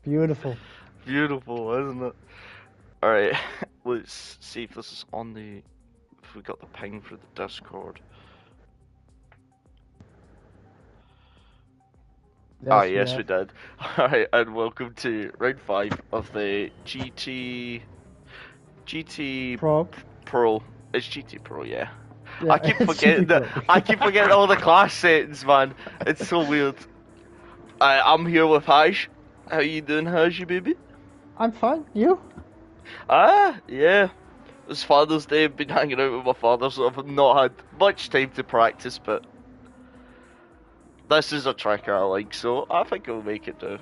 Beautiful. Beautiful, isn't it? Alright, let's see if this is on the... if we got the ping for the Discord. Yes, we did. Alright, and welcome to round 5 of the GT Pro. Pro. It's GT Pro, yeah. Yeah, I keep forgetting all the class settings, man. It's so weird. I'm here with Haj. How you doing, Haj, you baby? I'm fine. You? Yeah. It's Father's Day. I've been hanging out with my father, so I've not had much time to practice, but this is a track I like, so I think I'll make it do.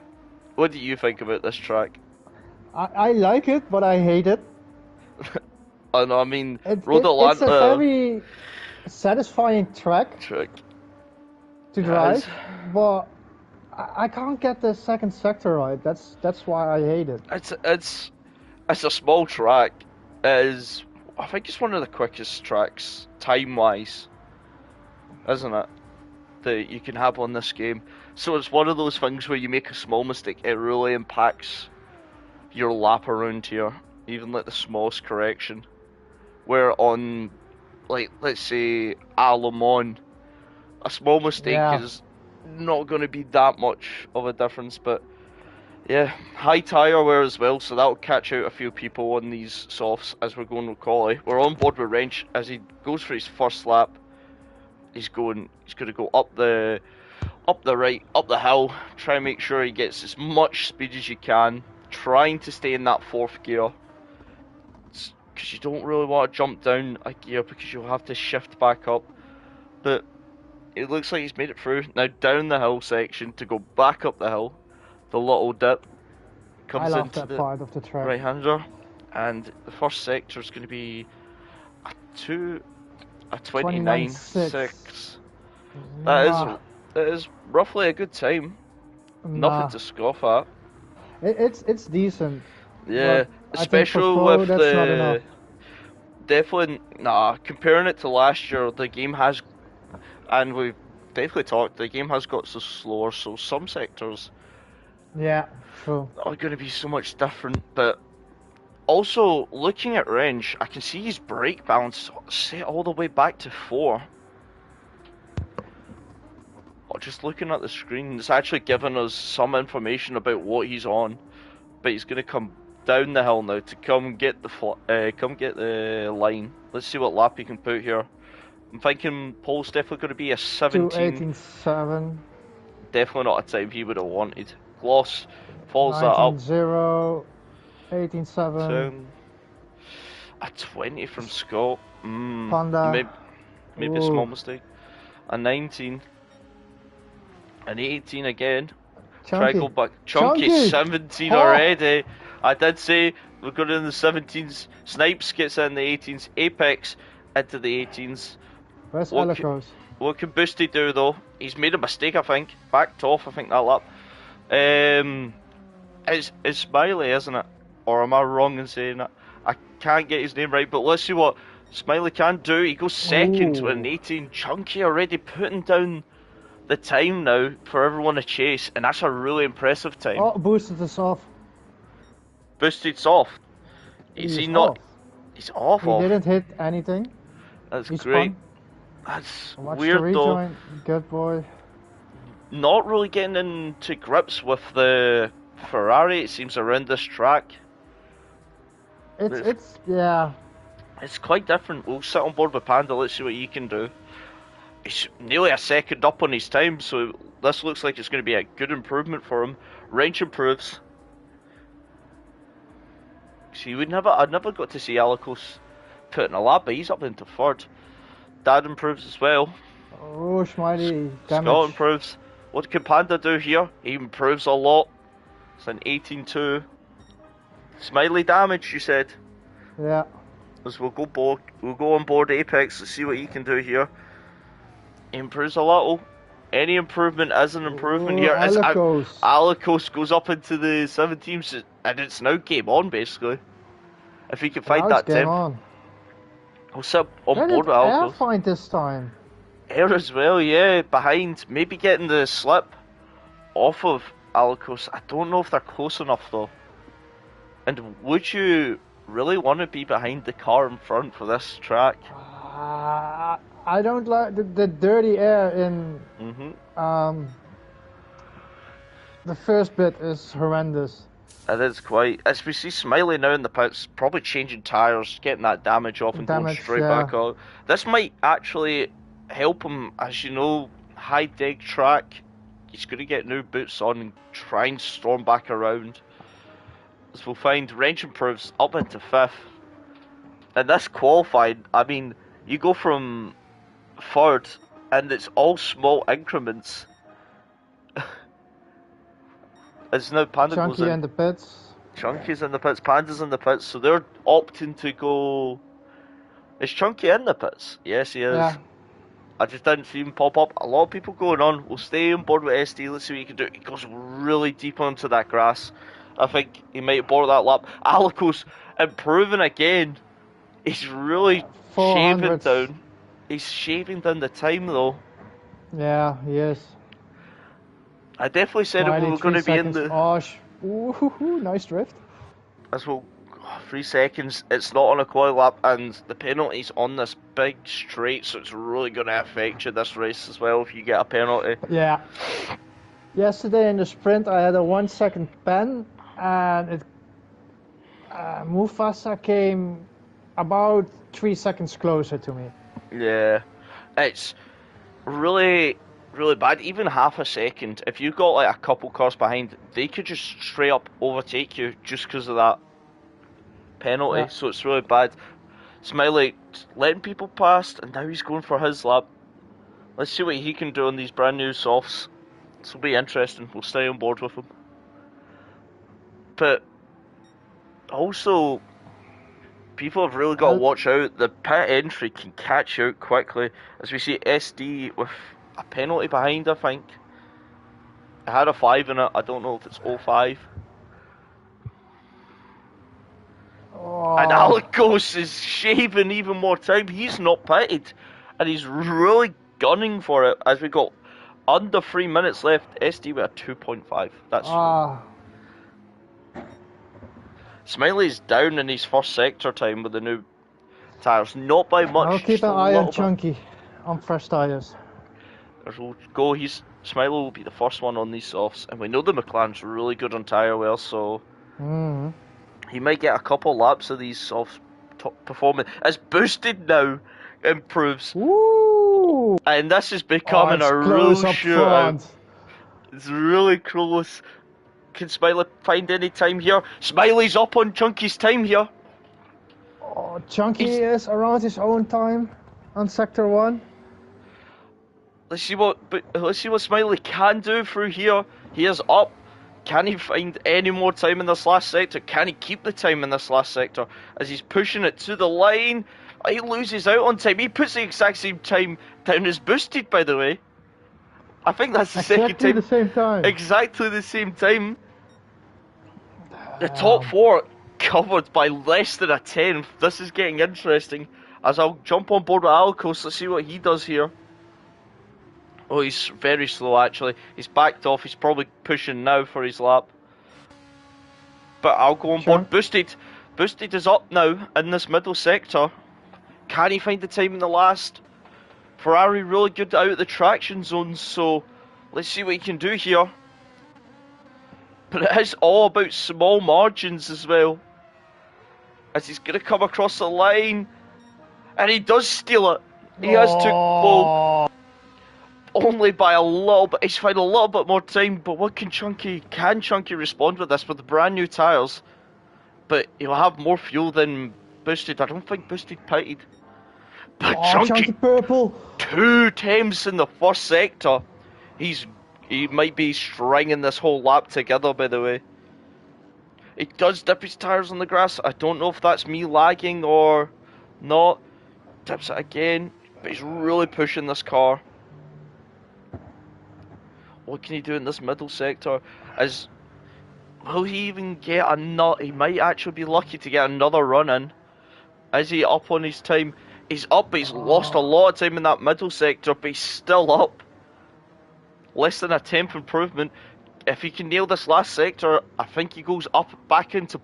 What do you think about this track? I like it, but I hate it. I know, I mean, It's Atlanta, a very satisfying track to drive, but I can't get the second sector right. That's why I hate it. It's a small track. I think it's one of the quickest tracks time-wise, isn't it? That you can have on this game. So it's one of those things where you make a small mistake, it really impacts your lap around here, even like the smallest correction. Where on, like, let's say Alamon, a small mistake is not going to be that much of a difference, but yeah, high tyre wear as well, so that'll catch out a few people on these softs as we're going with Collie. We're on board with Wrench as he goes for his first lap. He's going to go up the hill, try and make sure he gets as much speed as you can, trying to stay in that fourth gear, because you don't really want to jump down a gear because you'll have to shift back up. But it looks like he's made it through. Now down the hill section to go back up the hill, the little dip comes into the part of the track. right-hander, and the first sector is going to be a 29.6. That is roughly a good time. Nothing to scoff at. It's decent. Yeah, especially with the definitely comparing it to last year, the game has, and we've definitely talked, the game has got so slower, so some sectors are going to be so much different. But also looking at Wrench, I can see his brake balance set all the way back to 4. Just looking at the screen, it's actually giving us some information about what he's on. But he's going to come down the hill now to come get the line. Let's see what lap he can put here. I'm thinking pole's definitely going to be a 17. 18.7. Definitely not a time he would have wanted. Gloss follows that up. 19.0. 18.7. A 20 from Scott. Panda. Maybe a small mistake. A 19. An 18 again. Try to go back. Chunky 17 already. I did say we're going in the 17s. Snipes gets in the 18s. Apex into the 18s. Where's Alicos? What can Boosty do though? He's made a mistake, I think. Backed off, I think, that lap. It's Smiley, isn't it? Or am I wrong in saying that? I can't get his name right, but let's see what Smiley can do. He goes second with an 18. Chunky already putting down the time now for everyone to chase, and that's a really impressive time. Oh, boosted us off. Boosted's off. Is he not? Off. He's off. He didn't hit anything. That's great. That's weird though. Good boy. Not really getting into grips with the Ferrari, it seems, around this track. It's quite different. We'll sit on board with Panda, let's see what he can do. He's nearly a second up on his time, so this looks like it's going to be a good improvement for him. Wrench improves. See, I never got to see Alicos put in a lap, but he's up into 3rd. Dad improves as well. Oh, Smiley, damage. Scott improves. What can Panda do here? He improves a lot. It's an 18-2. Smiley damage, you said? Yeah. As we'll go on board Apex. Let's see what he can do here. He improves a little. Any improvement is an improvement here. Alicos goes up into the 17s, and it's now game on, basically. If he can find that temp. I'll sit on board with Alicos. Find this time. Air as well, yeah, behind. Maybe getting the slip off of Alicos. I don't know if they're close enough though. And would you really want to be behind the car in front for this track? I don't like the dirty air in the first bit is horrendous. It is quite. As we see Smiley now in the pits, probably changing tyres, getting that damage off and going straight back out. This might actually help him, as you know, high dig track. He's going to get new boots on and try and storm back around. As we'll find, range improves up into 5th. And this qualifying, I mean, you go from 3rd and it's all small increments. As now Panda Chunky goes in. in the pits. Chunky's in the pits, Panda's in the pits, so they're opting to go... Is Chunky in the pits? Yes, he is. Yeah. I just didn't see him pop up. A lot of people going on. We'll stay on board with SD. Let's see what he can do. He goes really deep onto that grass. I think he might borrow that lap. Alicos improving again. He's really shaving down. He's shaving down the time though. Yeah, he is. I definitely said we were going to be in the... Ooh, nice drift. As well, 3 seconds. It's not on a quali lap, and the penalty's on this big straight, so it's really going to affect you this race as well if you get a penalty. Yeah. Yesterday in the sprint, I had a 1 second pen, and Mufasa came about 3 seconds closer to me. Yeah, it's really bad. Even half a second, if you got like a couple cars behind, they could just straight up overtake you just because of that penalty. Yeah. So it's really bad. Smiley letting people past, and now he's going for his lap. Let's see what he can do on these brand new softs. This will be interesting. We'll stay on board with him. But also, people have really got to watch out. The pit entry can catch you out quickly. As we see SD with a penalty behind, I think. It had a 5 in it. I don't know if it's 05. Oh. And Alicos is shaving even more time. He's not pitted. And he's really gunning for it. As we got under 3 minutes left, SD with a 2.5. That's... Smiley's down in his first sector time with the new tyres. Not by much. I'll keep an eye on Chunky on fresh tyres. We'll go. Smiley will be the first one on these softs, and we know the McLaren's really good on tyre wear, so he might get a couple laps of these softs performing. As boosted now improves, and this is becoming a real shootout. It's really close. Can Smiley find any time here? Smiley's up on Chunky's time here. Oh, Chunky is around his own time on sector 1. Let's see what Smiley can do through here. He is up. Can he find any more time in this last sector? Can he keep the time in this last sector? As he's pushing it to the line, he loses out on time. He puts the exact same time down as boosted, by the way. I think that's the second time. Exactly the same time. Exactly the same time. The top 4 covered by less than a 10th. This is getting interesting. As I'll jump on board with Alicos, let's see what he does here. Oh, he's very slow actually. He's backed off. He's probably pushing now for his lap. But I'll go on board. Boosted. Boosted is up now in this middle sector. Can he find the time in the last? Ferrari really good out of the traction zones, so let's see what he can do here. But it is all about small margins as well. As he's going to come across the line. And he does steal it. He has took pole. Only by a little bit. He's found a little bit more time. But what can Chunky respond with this with the brand new tyres? But he'll have more fuel than Boosted. I don't think Boosted pitted. But Chunky purple. 2 times in the first sector. He might be stringing this whole lap together, by the way. He does dip his tyres on the grass. I don't know if that's me lagging or not. Dips it again. But he's really pushing this car. What can he do in this middle sector? Will he even get another... He might actually be lucky to get another run in. Is he up on his time? He's up, but he's lost a lot of time in that middle sector, but he's still up. Less than a 10th improvement. if he can nail this last sector, I think he goes up back into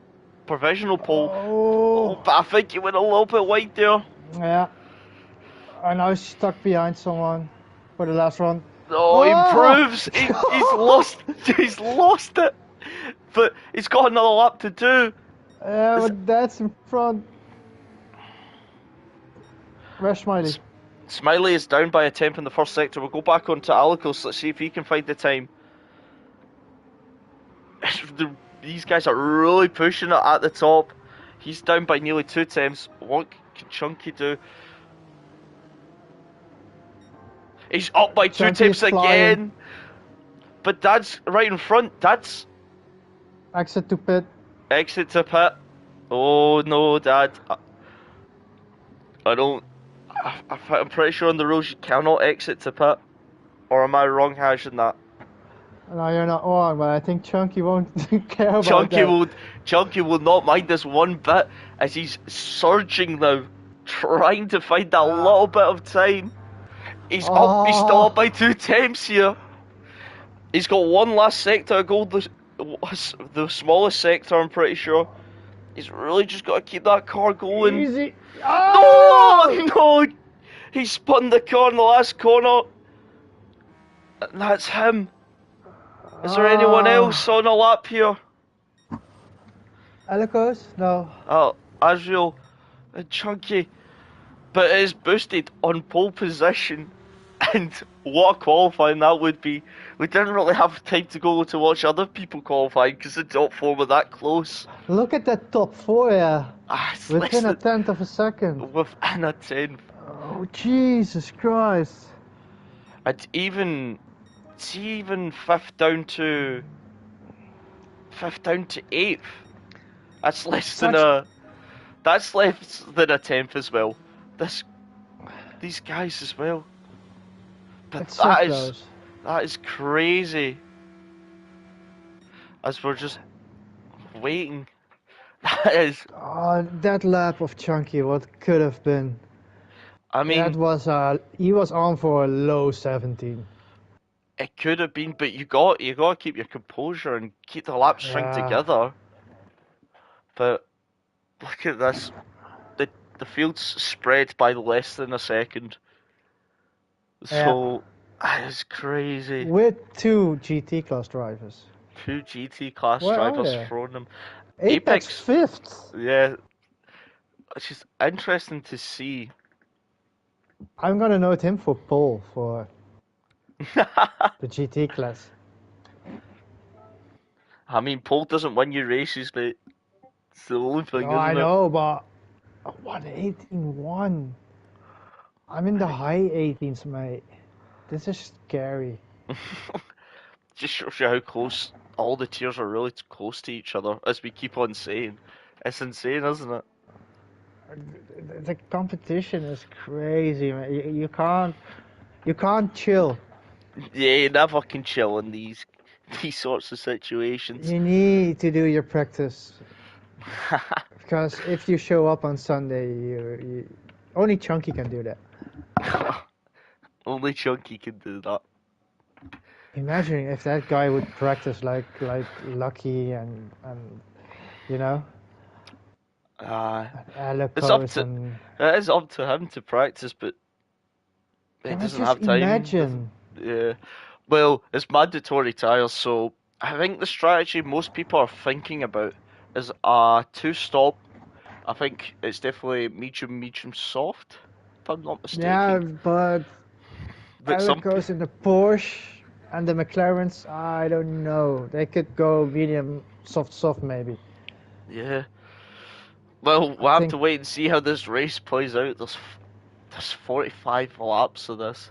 provisional pole. Oh, but I think he went a little bit wide there. Yeah. And now he's stuck behind someone for the last run. Oh, he improves. He's lost. He's lost it. But he's got another lap to do. Yeah, but that's in front. Where's Smiley? Smiley is down by a tenth in the first sector. We'll go back on to Alicos. Let's see if he can find the time. These guys are really pushing it at the top. He's down by nearly 2 tenths. What can Chunky do? He's up by 2 tenths again. But Dad's right in front. Dad's... Exit to pit. Exit to pit. Oh no, Dad. I don't... I'm pretty sure on the rules you cannot exit to pit. Or am I wrong hashing that? No, you're not wrong, but I think Chunky won't care about that. Chunky will not mind this one bit as he's surging now, trying to find that little bit of time. He's up. He's still up by 2 tenths here. He's got one last sector to go. The smallest sector, I'm pretty sure. He's really just got to keep that car going. Easy. No! He spun the car in the last corner. And that's him. Is there anyone else on a lap here? Alicos? No. Oh, Azriel and Chunky. But it is boosted on pole position. And what a qualifying that would be. We didn't really have time to go to watch other people qualifying because the top 4 were that close. Look at that top 4, yeah. Within a tenth of a second. Within a tenth. Oh, Jesus Christ. It's even fifth down to 8th. That's less than a tenth as well. These guys as well. But that is crazy. As we're just waiting. That is... Oh, that lap of Chunky, what could have been. I mean... he was on for a low 17. It could have been, but you got to keep your composure and keep the lap string together. But look at this. The field's spread by less than a second. So that is crazy. With 2 GT class drivers. 2 GT class drivers throwing them. Apex 5th. Yeah. It's just interesting to see. I'm gonna note him for pole for the GT class. I mean, pole doesn't win you races, but it's the only thing, isn't it? I know, but 1:18.1. I'm in the high 18s, mate. This is scary. Just shows you how close all the tiers are really close to each other, as we keep on saying. It's insane, isn't it? The competition is crazy, man. You can't chill. Yeah, you never can chill in these sorts of situations. You need to do your practice. Because if you show up on Sunday, you only Chunky can do that. Only Chunky can do that. Imagine if that guy would practice like Lucky and you know. It is up to him to practice, but he doesn't have time. Imagine. Yeah. Well, it's mandatory tyres, so I think the strategy most people are thinking about is a 2-stop. I think it's definitely medium, soft, if I'm not mistaken. Yeah, but Alicos in the Porsche and the McLarens, I don't know. They could go medium, soft maybe. Yeah. Well, we'll have to wait and see how this race plays out. There's 45 laps of this.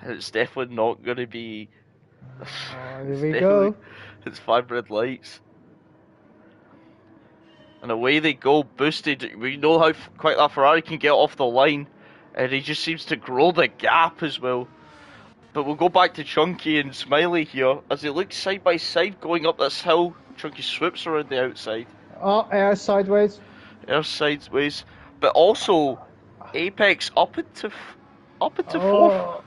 And it's definitely not going to be... Here we go. It's 5 red lights. And away they go, boosted. We know how quick that Ferrari can get off the line. And he just seems to grow the gap as well. But we'll go back to Chunky and Smiley here. As they look side by side going up this hill, Chunky swoops around the outside. Oh, air sideways. Air sideways. But also, Apex up into 4th.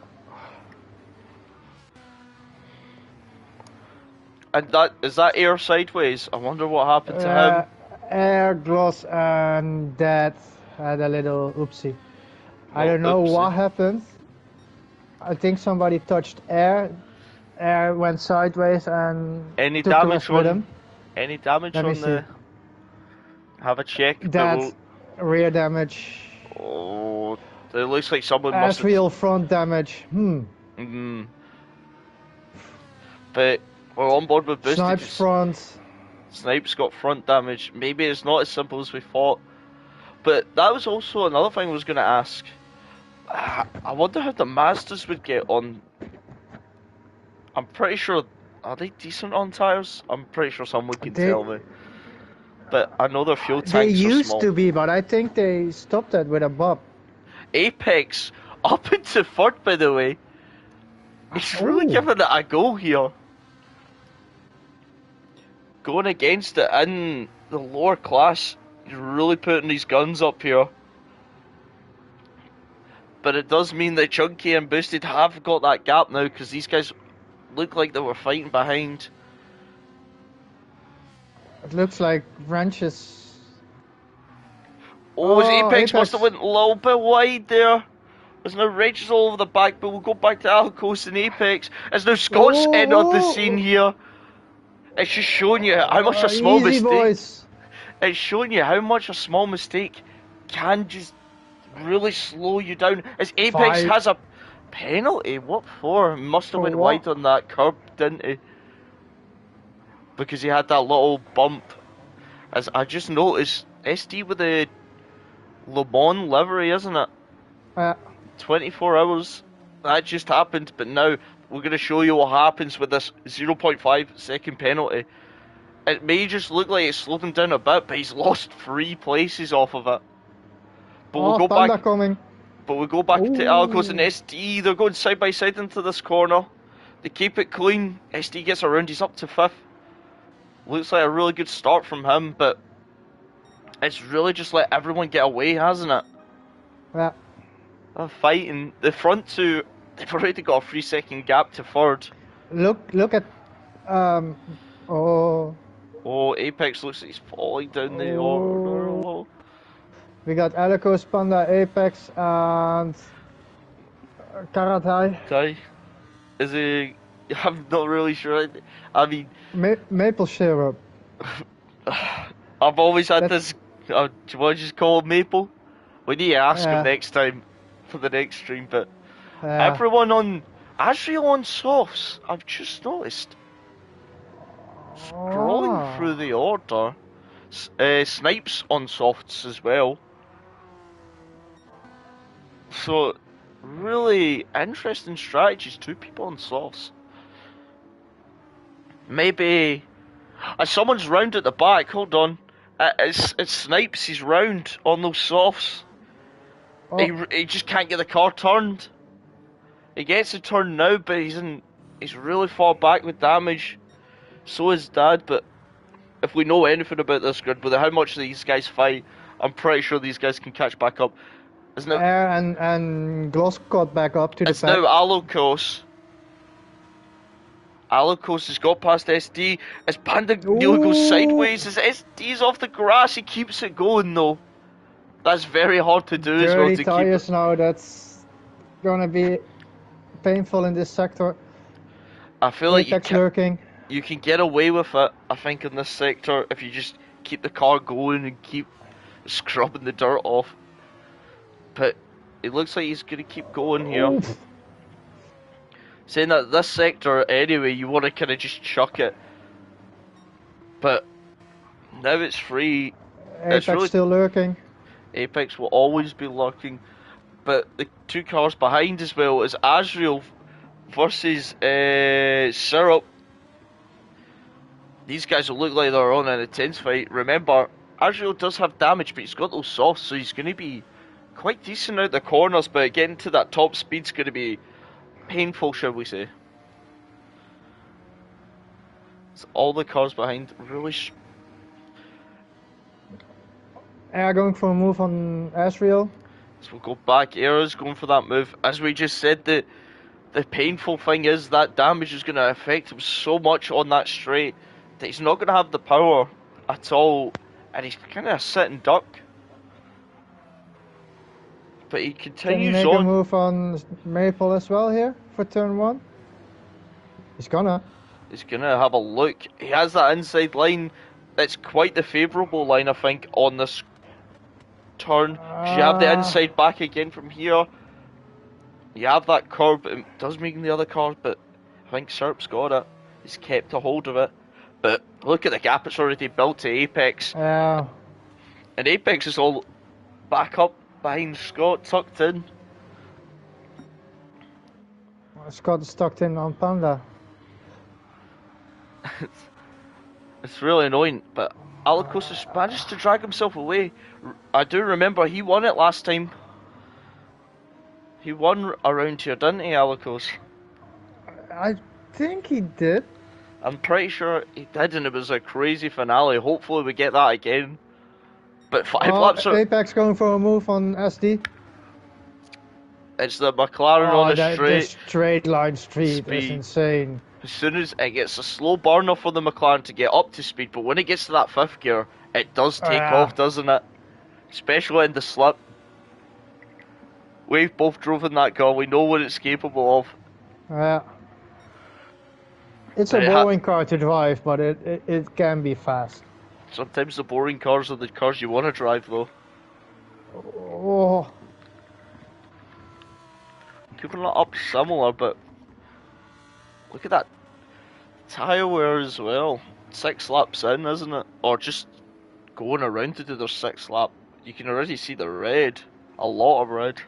And that is that air sideways? I wonder what happened to him. Air, gloss, and that had a little oopsie. I don't know what happened. I think somebody touched air. Air went sideways and any took the rest with him. Any damage on the? Have a check. That rear damage. Oh, it looks like someone must have... real front damage. But we're on board with boosted. Snipes front. Snipes got front damage. Maybe it's not as simple as we thought. But that was also another thing I was going to ask. I wonder how the Mazdas would get on. I'm pretty sure... Are they decent on tyres? I'm pretty sure someone can tell me. But I know their fuel tanks are small. They used to be, but I think they stopped that with a bump. Apex up into third, by the way. He's really giving it a go here. Going against it in the lower class. He's really putting his guns up here. But it does mean that Chunky and Boosted have got that gap now, because these guys look like they were fighting behind. It looks like Wrenches. Oh, Apex must have went a little bit wide there. There's no Wrenches all over the back, but we'll go back to Alcos and Apex. As now Scott's entered the scene here. It's just showing you how much a small mistake. Boys. It's showing you how much a small mistake can just really slow you down. As Apex has a penalty. What for? Must have went wide on that curb, didn't he? Because he had that little bump. As I just noticed, SD with the Le Mans livery, isn't it? 24 hours. That just happened, but now we're going to show you what happens with this 0.5 second penalty. It may just look like it slowed him down a bit, but he's lost 3 places off of it. But we'll go back. But we'll go back to Alcos and SD. They're going side by side into this corner. They keep it clean. SD gets around. He's up to 5th. Looks like a really good start from him, but it's really just let everyone get away, hasn't it? Yeah. They're fighting. The front two, they've already got a 3-second gap to third. Look at Oh, Apex looks like he's falling down the order. We got Alicos, Panda, Apex, and Karatai. Is he? I'm not really sure. I mean, maple syrup. I've always had this. Do you want to just call him Maple? We need to ask him next time for the next stream. But everyone on Azrael on softs, I've just noticed. Scrolling through the order, Snipes on softs as well. So, really interesting strategies. 2 people on softs. Maybe someone's round at the back. Hold on, it's Snipes. He's round on those softs. He just can't get the car turned. He gets it turned now, but he's really far back with damage. So is Dad. But if we know anything about this grid, with how much these guys fight, I'm pretty sure these guys can catch back up. And Gloss got back up to the back. It's now Alocos. Alocos has got past SD. As Panda nearly goes sideways, as SD's off the grass, he keeps it going though. That's very hard to do as well. Dirty tires now, that's gonna be painful in this sector. I feel like you can get away with it, I think, in this sector if you just keep the car going and keep scrubbing the dirt off. But it looks like he's going to keep going here. Oof. Saying that this sector, anyway, you want to kind of just chuck it. But now it's free. Apex still lurking. Apex will always be lurking. But the 2 cars behind as well is Azrael versus Syrup. These guys will look like they're on an intense fight. Remember, Azrael does have damage, but he's got those softs, so he's going to be quite decent out the corners, but getting to that top speed's going to be painful, shall we say. So all the cars behind really... Air going for a move on Azrael. So we'll go back. Air is going for that move. As we just said, the the painful thing is that damage is going to affect him so much on that straight that he's not going to have the power at all, and he's kind of a sitting duck. But he continues Can he make on. a move on Maple as well here for turn 1? He's gonna. He's going to have a look. He has that inside line. It's quite the favourable line, I think, on this turn. 'Cause you have the inside back again from here. You have that curb. It does make the other cars, but I think Serp's got it. He's kept a hold of it. But look at the gap it's already built to Apex. Yeah. And Apex is all back up behind Scott, tucked in. Scott is tucked in on Panda. It's really annoying, but Alicos has managed to drag himself away. I do remember he won it last time. He won around here, didn't he, Alicos? I think he did. I'm pretty sure he did, and it was a crazy finale. Hopefully we get that again. But 5 laps are... Apex going for a move on SD. It's the McLaren on the straight. The straight line street is insane. As soon as it gets a slow burner for the McLaren to get up to speed, but when it gets to that 5th gear, it does take off, doesn't it? Especially in the slip. We've both drove in that car, we know what it's capable of. Yeah. It's a boring car to drive, but it can be fast. Sometimes the boring cars are the cars you want to drive, though. Oh. Keeping it up similar, but look at that tyre wear as well. 6 laps in, isn't it? Or just going around to do their 6th lap. You can already see the red. A lot of red.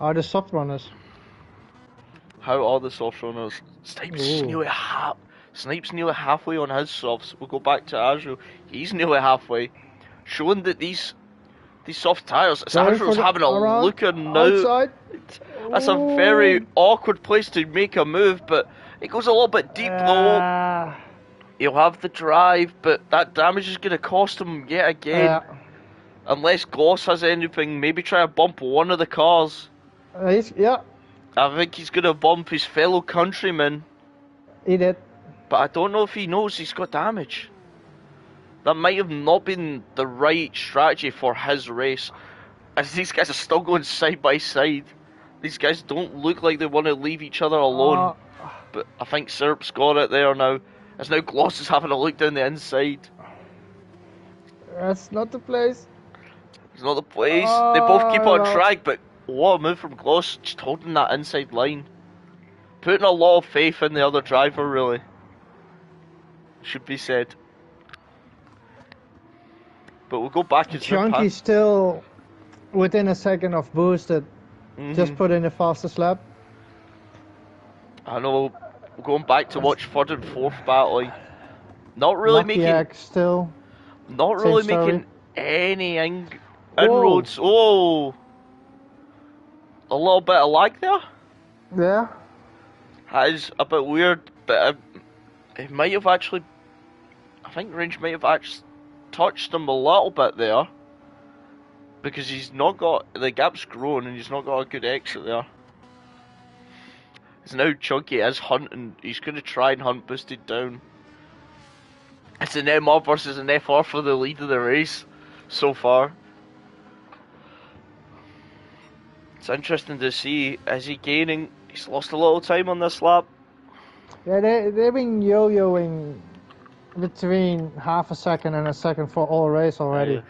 Are the soft runners? How are the soft runners? Snipes nearly halfway on his softs. We'll go back to Azul. He's nearly halfway. Showing that these soft tyres, Azul's having a looker now. Outside. That's a very awkward place to make a move, but it goes a little bit deep though. He'll have the drive, but that damage is going to cost him yet again. Unless Gloss has anything, maybe try to bump one of the cars. I think he's going to bump his fellow countryman. He did. But I don't know if he knows he's got damage. That might have not been the right strategy for his race, as these guys are still going side by side. These guys don't look like they want to leave each other alone. But I think Serp's got it there now. As now Gloss is having a look down the inside. That's not the place. It's not the place. They both keep on track, but what a move from Gloss, just holding that inside line. Putting a lot of faith in the other driver, really. Should be said. But we'll go back to Chunky's still within a second of boosted. Just put in the fastest lap. I know. We're going back to watch 3rd and 4th battling. Not really making any inroads. Oh, a little bit of lag there. Yeah. That is a bit weird, but it might have actually. I think Range might have actually touched him a little bit there, because he's not got the gap's grown and he's not got a good exit there. It's now Chunky is hunting. He's going to try and hunt boosted down. It's an MR versus an FR for the lead of the race so far. It's interesting to see. Is he gaining? He's lost a little time on this lap. Yeah, they've been yo-yoing between half a second and a second for all race already. Yeah.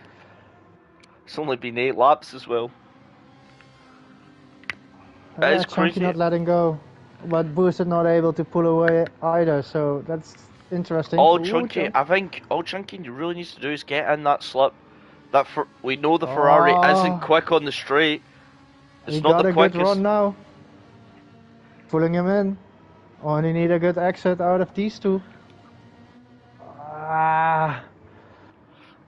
It's only been 8 laps as well. That is Chunky crazy. not letting go, but Boosted not able to pull away either. So that's interesting. I think all Chunky really needs to do is get in that slip. We know the Ferrari isn't quick on the straight. It's not the quickest. Good run now. Pulling him in. Only need a good exit out of these two.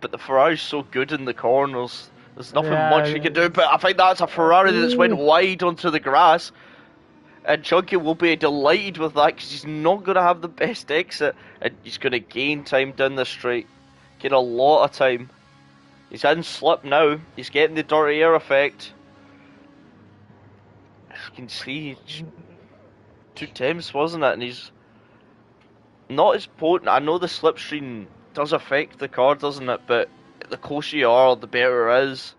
But the Ferrari's so good in the corners. There's nothing much he can do. But I think that's a Ferrari that's went wide onto the grass. And Chunky will be delighted with that, because he's not going to have the best exit. And he's going to gain time down the straight. Gain a lot of time. He's in slip now. He's getting the dirty air effect. can see 2 temps, wasn't it? And he's not as potent. I know the slipstream does affect the car, doesn't it? But the closer you are, the better it is.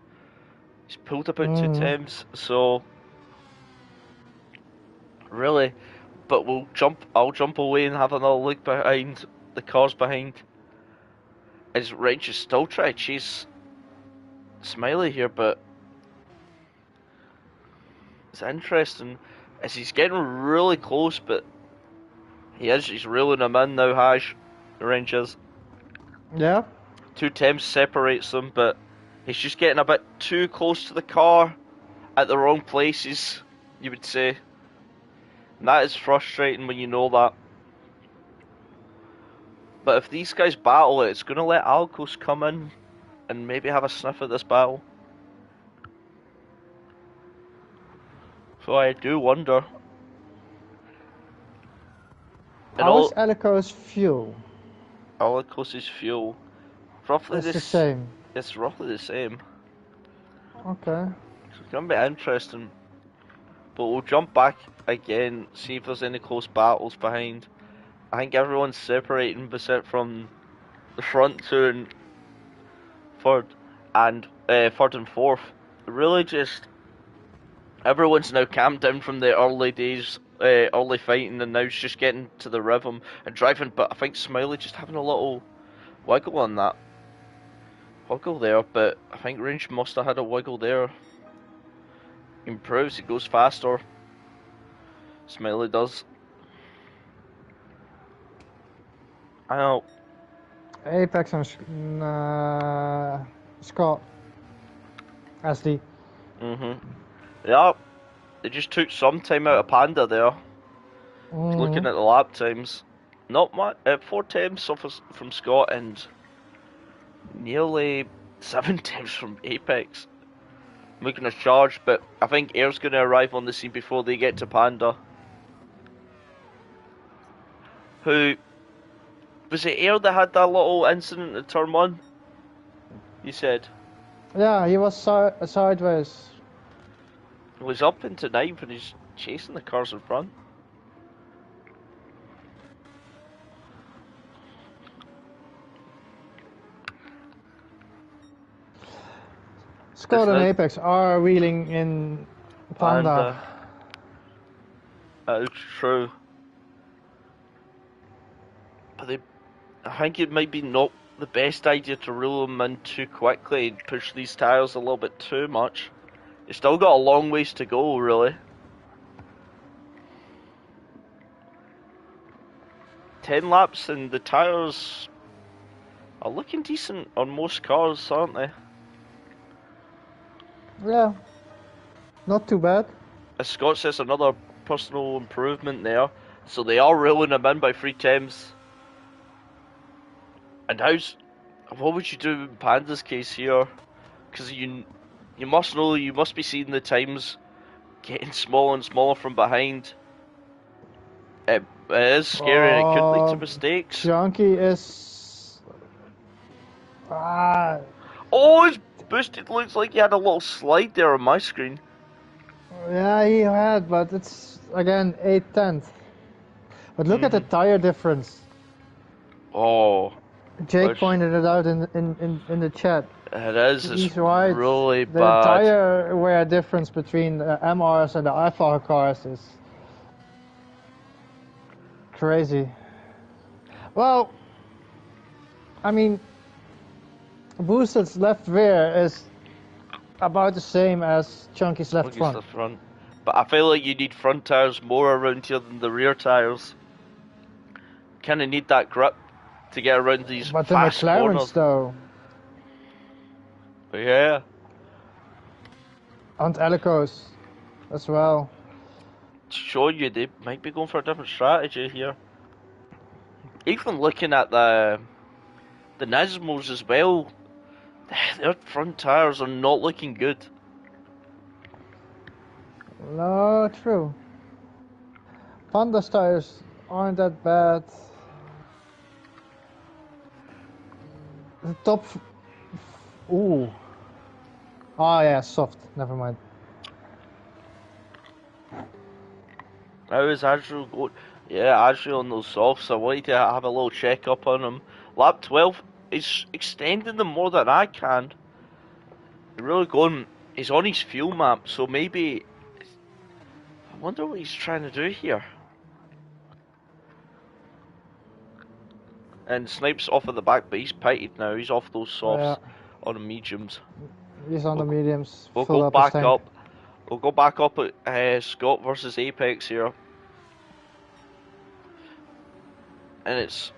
He's pulled about 2 temps, so really. But I'll jump away and have another look behind the cars behind. As Wrench is still trying to chase Smiley here, but it's interesting as he's getting really close, but he's reeling him in now, Hash. Wrench is. Yeah. 2 temps separates them, but he's just getting a bit too close to the car at the wrong places, you would say. And that is frustrating when you know that. But if these guys battle it, it's going to let Alcos come in and maybe have a sniff at this battle. So I do wonder. How is Alico's fuel? Alcos' fuel. Roughly it's the same. It's roughly the same. Okay. So it's going to be interesting. But we'll jump back again, see if there's any close battles behind. I think everyone's separating except from the front two and third and fourth. Really just everyone's now calmed down from the early days, early fighting, and now it's just getting to the rhythm and driving. But I think Smiley just having a little wiggle on that. Wiggle there, but I think Range must have had a wiggle there. Improves, it goes faster. Smiley does. I know. Apex and Scott. SD. Yeah. They just took some time out of Panda there. Looking at the lap times. Not much. 4 temps from Scott and nearly 7 temps from Apex. Making a charge, but I think Air's going to arrive on the scene before they get to Panda. Who... Was it Air that had that little incident at turn 1? You said? Yeah, he was sideways. He was up into 9 when he's chasing the cars in front. Scott and Apex are wheeling in Panda. That is true. But I think it might be not the best idea to reel them in too quickly and push these tyres a little bit too much. You've still got a long ways to go, really. 10 laps and the tyres are looking decent on most cars, aren't they? Yeah. Not too bad. As Scott says, another personal improvement there. So they are reeling them in by 3 temps. And what would you do in Panda's case here? Because you must know, you must be seeing the times getting smaller and smaller from behind. It is scary and it could lead to mistakes. Junkie is... Oh, his boosted looks like he had a little slide there on my screen. Yeah, he had, but it's, again, 8/10. But look at the tire difference. Oh. Jake pointed it out in the chat. It is. It's right. Really the bad. The tire wear difference between the MRs and the FR cars is crazy. Well, I mean, Boosted's left rear is about the same as Chunky's left front. But I feel like you need front tires more around here than the rear tires. Kind of need that grip to get around these but fast the McLarens corners. Though. Yeah. And Alicos as well. Showing you they might be going for a different strategy here. Even looking at the Nismos as well, their front tires are not looking good. No, true. Panda's tires aren't that bad. The top... Ooh. Ah, yeah, soft. Never mind. How is Adriel going? Yeah, Adriel on those softs. I wanted to have a little check up on him. Lap 12 is extending them more than I can. Really going. He's on his fuel map, so maybe. I wonder what he's trying to do here. And Snipes off at the back, but he's pitted now. He's off those softs on the mediums. He's on the mediums. We'll go back up. We'll go back up at Scott versus Apex here. And it's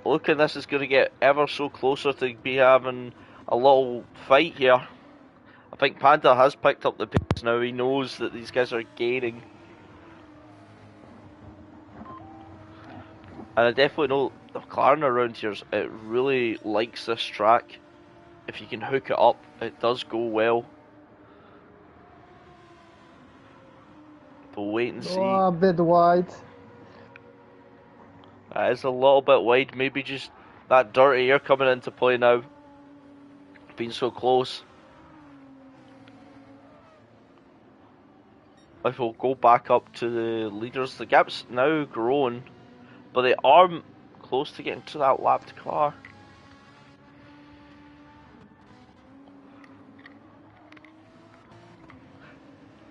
looking this is going to get ever so closer to be having a little fight here. I think Panda has picked up the pace now. He knows that these guys are gaining. And I definitely know the McLaren around here, it really likes this track. If you can hook it up, it does go well. But wait and see. Oh, a bit wide. That is a little bit wide. Maybe just that dirty air coming into play now. Being so close. If we'll go back up to the leaders, the gap's now grown, but they are close to getting to that lapped car.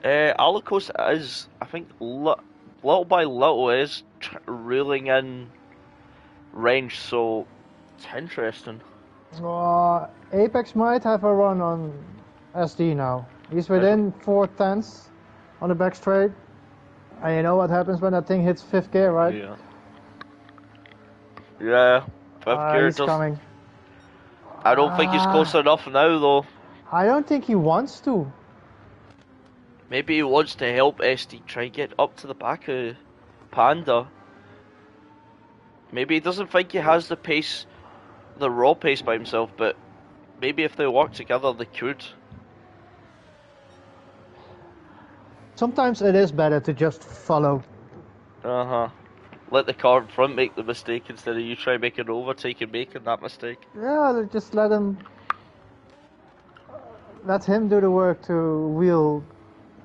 Alicos is, I think, little by little is reeling in range, so it's interesting. Apex might have a run on SD now. He's within 4/10 on the back straight. And you know what happens when that thing hits 5th gear, right? Yeah. Yeah, 5th gear. He's coming. I don't think he's close enough now, though. I don't think he wants to. Maybe he wants to help SD try and get up to the back of Panda. Maybe he doesn't think he has the pace, the raw pace by himself, but maybe if they work together they could. Sometimes it is better to just follow. Let the car in front make the mistake instead of you try making an overtake and making that mistake. Yeah, just let him do the work to wheel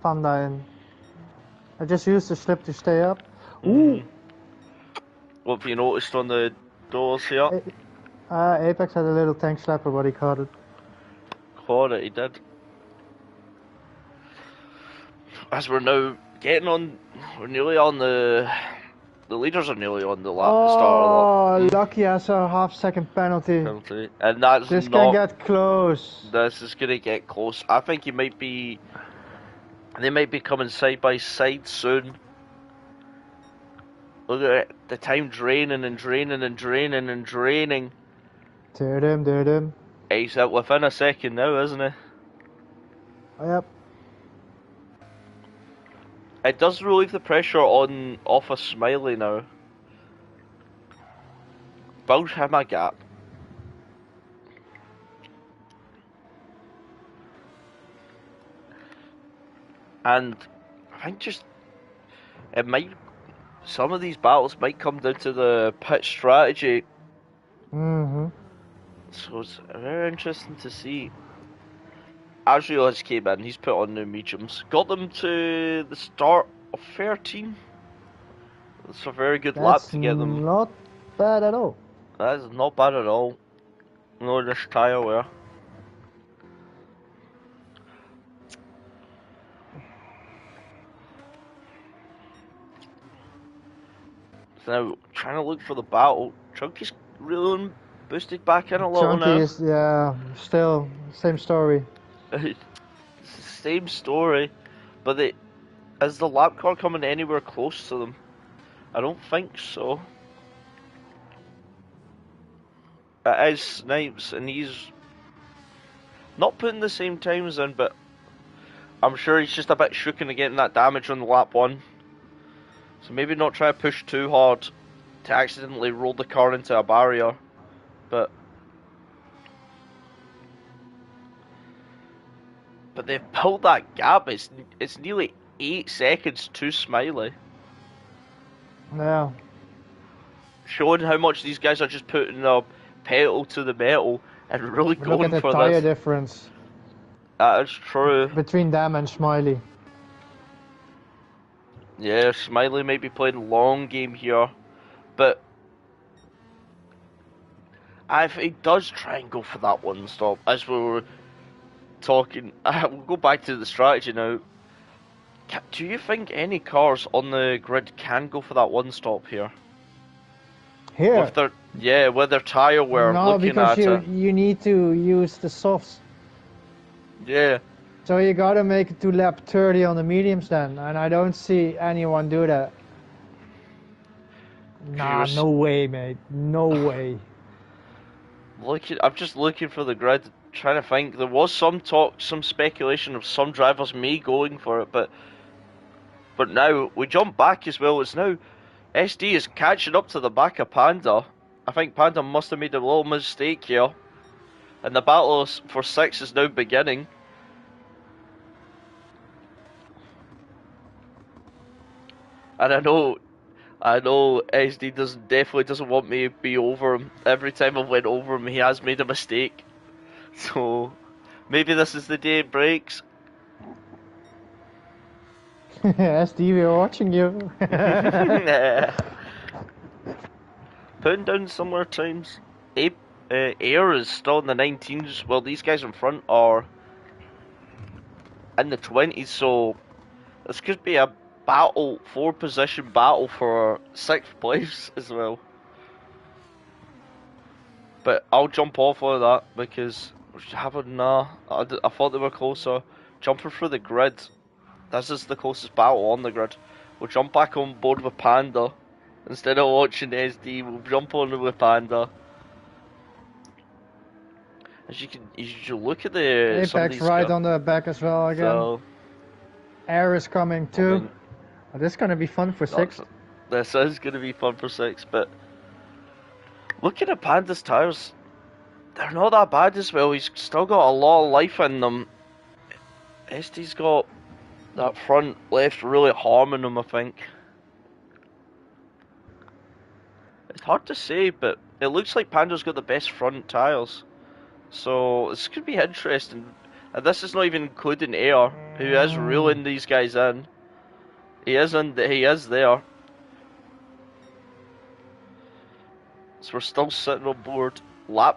Panda in. I just used the slip to stay up. Ooh! What have you noticed on the doors here? Apex had a little tank slapper, but he caught it. Caught it, he did. As we're now getting on, we're nearly on the leaders are nearly on the lap. Oh, lucky I saw a half-second penalty. And that's this can get close. This is gonna get close. I think they might be coming side by side soon. Look at it, the time draining and draining and draining and draining. Did him. He's within a second now, isn't he? Yep. It does relieve the pressure off of Smiley now. Build him a gap. And I think some of these battles might come down to the pit strategy. So it's very interesting to see. Adriel has came in, he's put on new mediums. Got them to the start of 13. That's a very good lap to get them. Not bad at all. That is not bad at all. No, this tyre wear. So now, trying to look for the battle. Chunky's really boosted back in a little now. Chunky is, yeah, still, same story. Same story, but is the lap car coming anywhere close to them? I don't think so. It is Snipes, and he's not putting the same times in, but I'm sure he's just a bit shooken at getting that damage on the lap 1. So maybe not try to push too hard to accidentally roll the car into a barrier, but they've built that gap. It's nearly 8 seconds to Smiley. Yeah. Showing how much these guys are just putting the pedal to the metal and really going for this. Look at the tyre difference. That is true. Between them and Smiley. Yeah, Smiley may be playing long game here, but if he does try and go for that one stop, as we were talking, we'll go back to the strategy now. Do you think any cars on the grid can go for that one stop here? Here. With their tyre wear, No, looking because at you it. you need to use the softs. Yeah. So you gotta make it to lap 30 on the mediums then, and I don't see anyone do that. Nah, no way, mate. No way. I'm just looking for the grid, trying to think. There was some talk, some speculation of some drivers may going for it, but now we jump back as well. It's now SD is catching up to the back of Panda. I think Panda must have made a little mistake here, and the battle for 6 is now beginning. And I know SD definitely doesn't want me to be over him. Every time I've went over him, he has made a mistake. So maybe this is the day it breaks. SD, we're watching you. Putting down similar times. Air is still in the 19s, while these guys in front are in the 20s, so this could be a battle, 4-position battle for 6th place as well. But I'll jump off of that because I thought they were closer. Jumping through the grid, this is the closest battle on the grid. We'll jump back on board with Panda. Instead of watching SD, we'll jump on with Panda. As you look at Apex right on the back as well again. So, Air is coming too. This is gonna be fun for 6. This is gonna be fun for 6, but looking at Panda's tyres, they're not that bad as well. He's still got a lot of life in them. SD's got that front left really harming him, I think. It's hard to say, but it looks like Panda's got the best front tyres. So this could be interesting. And this is not even including Air, who is reeling these guys in. He is there. So we're still sitting on board. The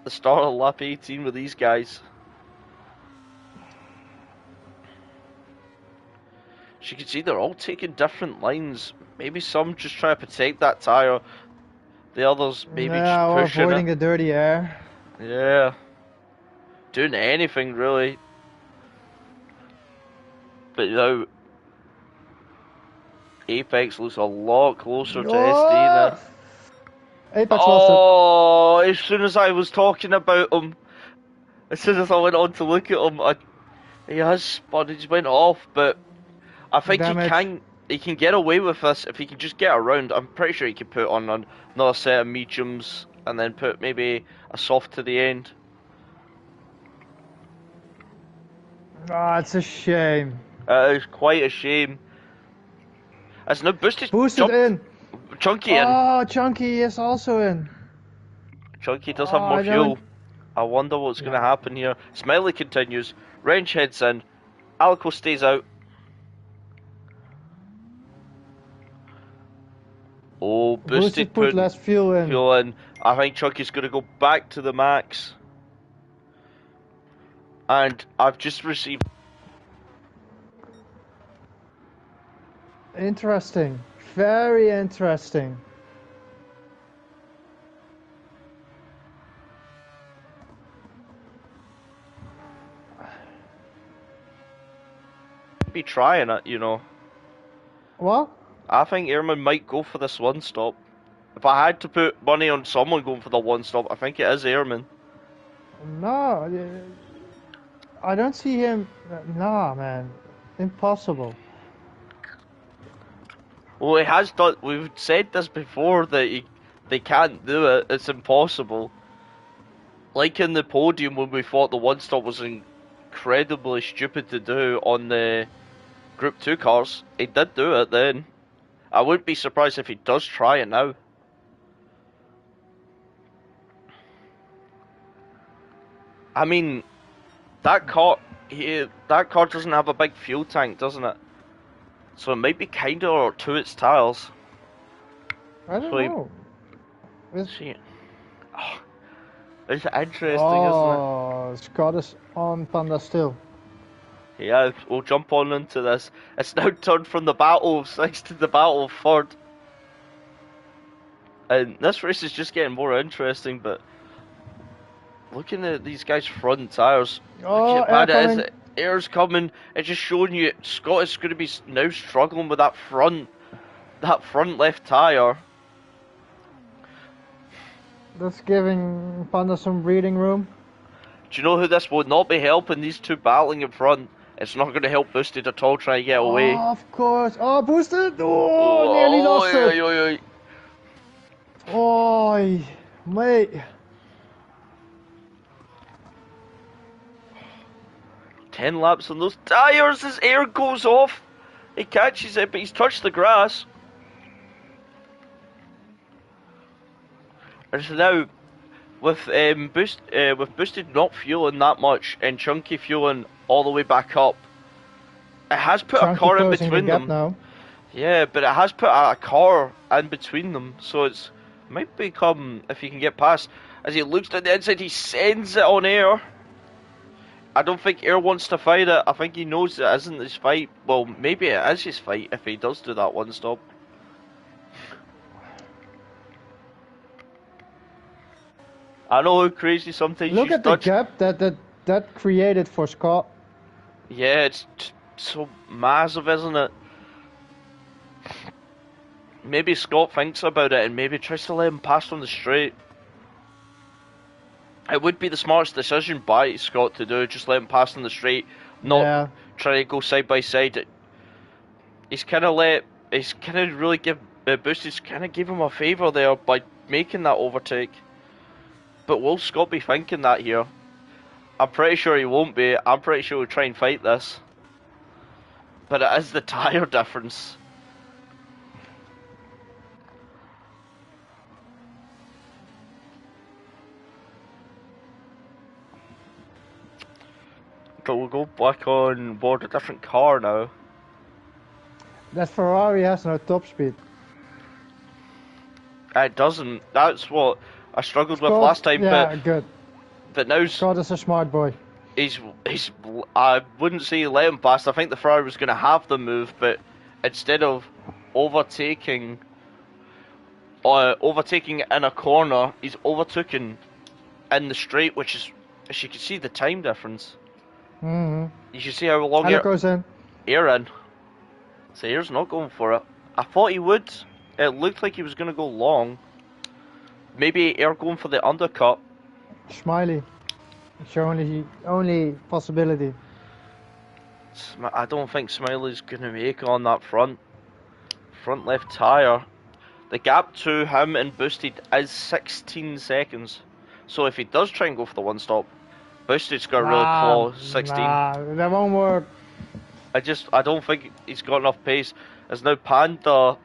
start of lap 18 with these guys. As you can see, they're all taking different lines. Maybe some just trying to protect that tyre. The others maybe just pushing it. Avoiding the dirty air. Yeah. Doing anything, really. But now, Apex looks a lot closer to SD now. Apex as soon as I was talking about him, as soon as I went on to look at him, he has spun, he just went off, but I think he can get away with this if he can just get around. I'm pretty sure he can put on another set of mediums and then put maybe a soft to the end. It's a shame. It is quite a shame. It's now boosted in. Chunky in. Oh, Chunky is also in. Chunky does have more fuel. I wonder what's going to happen here. Smiley continues. Wrench heads in. Alico stays out. Oh, boosted put less fuel in. I think Chunky's going to go back to the max. And I've just received... Interesting. Very interesting. Be trying it, you know. What? I think Airman might go for this one stop. If I had to put money on someone going for the one stop, I think it is Airman. No, I don't see him. Nah, man, impossible. Well, he has done. We've said this before that they can't do it. It's impossible. Like in the podium when we thought the one stop was incredibly stupid to do on the Group 2 cars, he did do it then. I wouldn't be surprised if he does try it now. I mean, that car doesn't have a big fuel tank, doesn't it? So it might be kinda to its tires. I don't So know. see, oh, it's interesting, isn't it? Oh, Scott is on Panda still. Yeah, we'll jump on into this. It's now turned from the battle of sixth to the battle of third. And this race is just getting more interesting, but looking at these guys' front tires, look Oh, how air bad it is. coming. Air's coming. It's just showing you Scott is going to be now struggling with that front left tire. That's giving Panda some breathing room. Do you know who this will not be helping? These two battling in front. It's not going to help Boosted at all trying to get away. Oh, of course. Oh, boosted. Oh, nearly lost it. Oh, mate. 10 laps on those tires. His air goes off. He catches it, but he's touched the grass. And so now, with Boosted not fueling that much and Chunky fueling all the way back up, it has put Chunky a car in closing the between gap them. now. Yeah, but it has put a car in between them, so it's might become, if he can get past. As he looks down the inside, he sends it on Air. I don't think Air wants to fight it. I think he knows it isn't his fight. Well, maybe it is his fight if he does do that one stop. I know how crazy sometimes Look at the gap that created for Scott. Yeah, it's so massive, isn't it? Maybe Scott thinks about it and maybe tries to let him pass on the straight. It would be the smartest decision by Scott to do, just let him pass on the straight, not try to go side by side. He's kind of really give Boosted kind of gave him a favour there by making that overtake. But will Scott be thinking that here? I'm pretty sure he won't be. I'm pretty sure he'll try and fight this. But it is the tyre difference. But we'll go back on board a different car now. That Ferrari has no top speed. It doesn't. That's what I struggled with Scott, last time. Yeah, good. But now Scott is a smart boy. He's. I wouldn't say he let him past. I think the Ferrari was going to have the move, but instead of overtaking in a corner, he's overtaken in the straight, which is, as you can see, the time difference. You should see how long Air in. So Air's not going for it. I thought he would. It looked like he was going to go long. Maybe Air going for the undercut. Smiley. It's your only possibility. I don't think Smiley's going to make on that front left tyre. The gap to him and Boosted is 16 seconds. So if he does try and go for the one stop, Boosted's got really close. 16. That won't work. I don't think he's got enough pace. As now Panda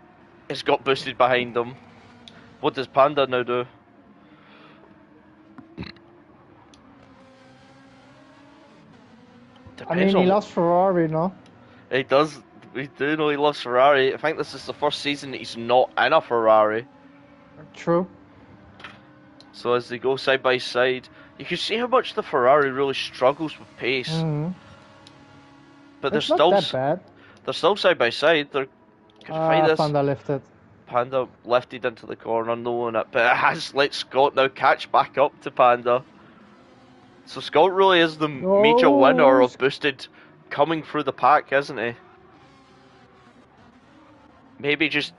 has got Boosted behind him. What does Panda now do? I mean, he loves Ferrari, no? He does. We do know he loves Ferrari. I think this is the first season that he's not in a Ferrari. True. So as they go side by side, you can see how much the Ferrari really struggles with pace. But they're still not that bad. They're still side by side. They're gonna fight this. Panda lifted. Panda lifted into the corner, knowing it, but it has let Scott now catch back up to Panda. So Scott really is the major winner of Boosted coming through the pack, isn't he? Maybe just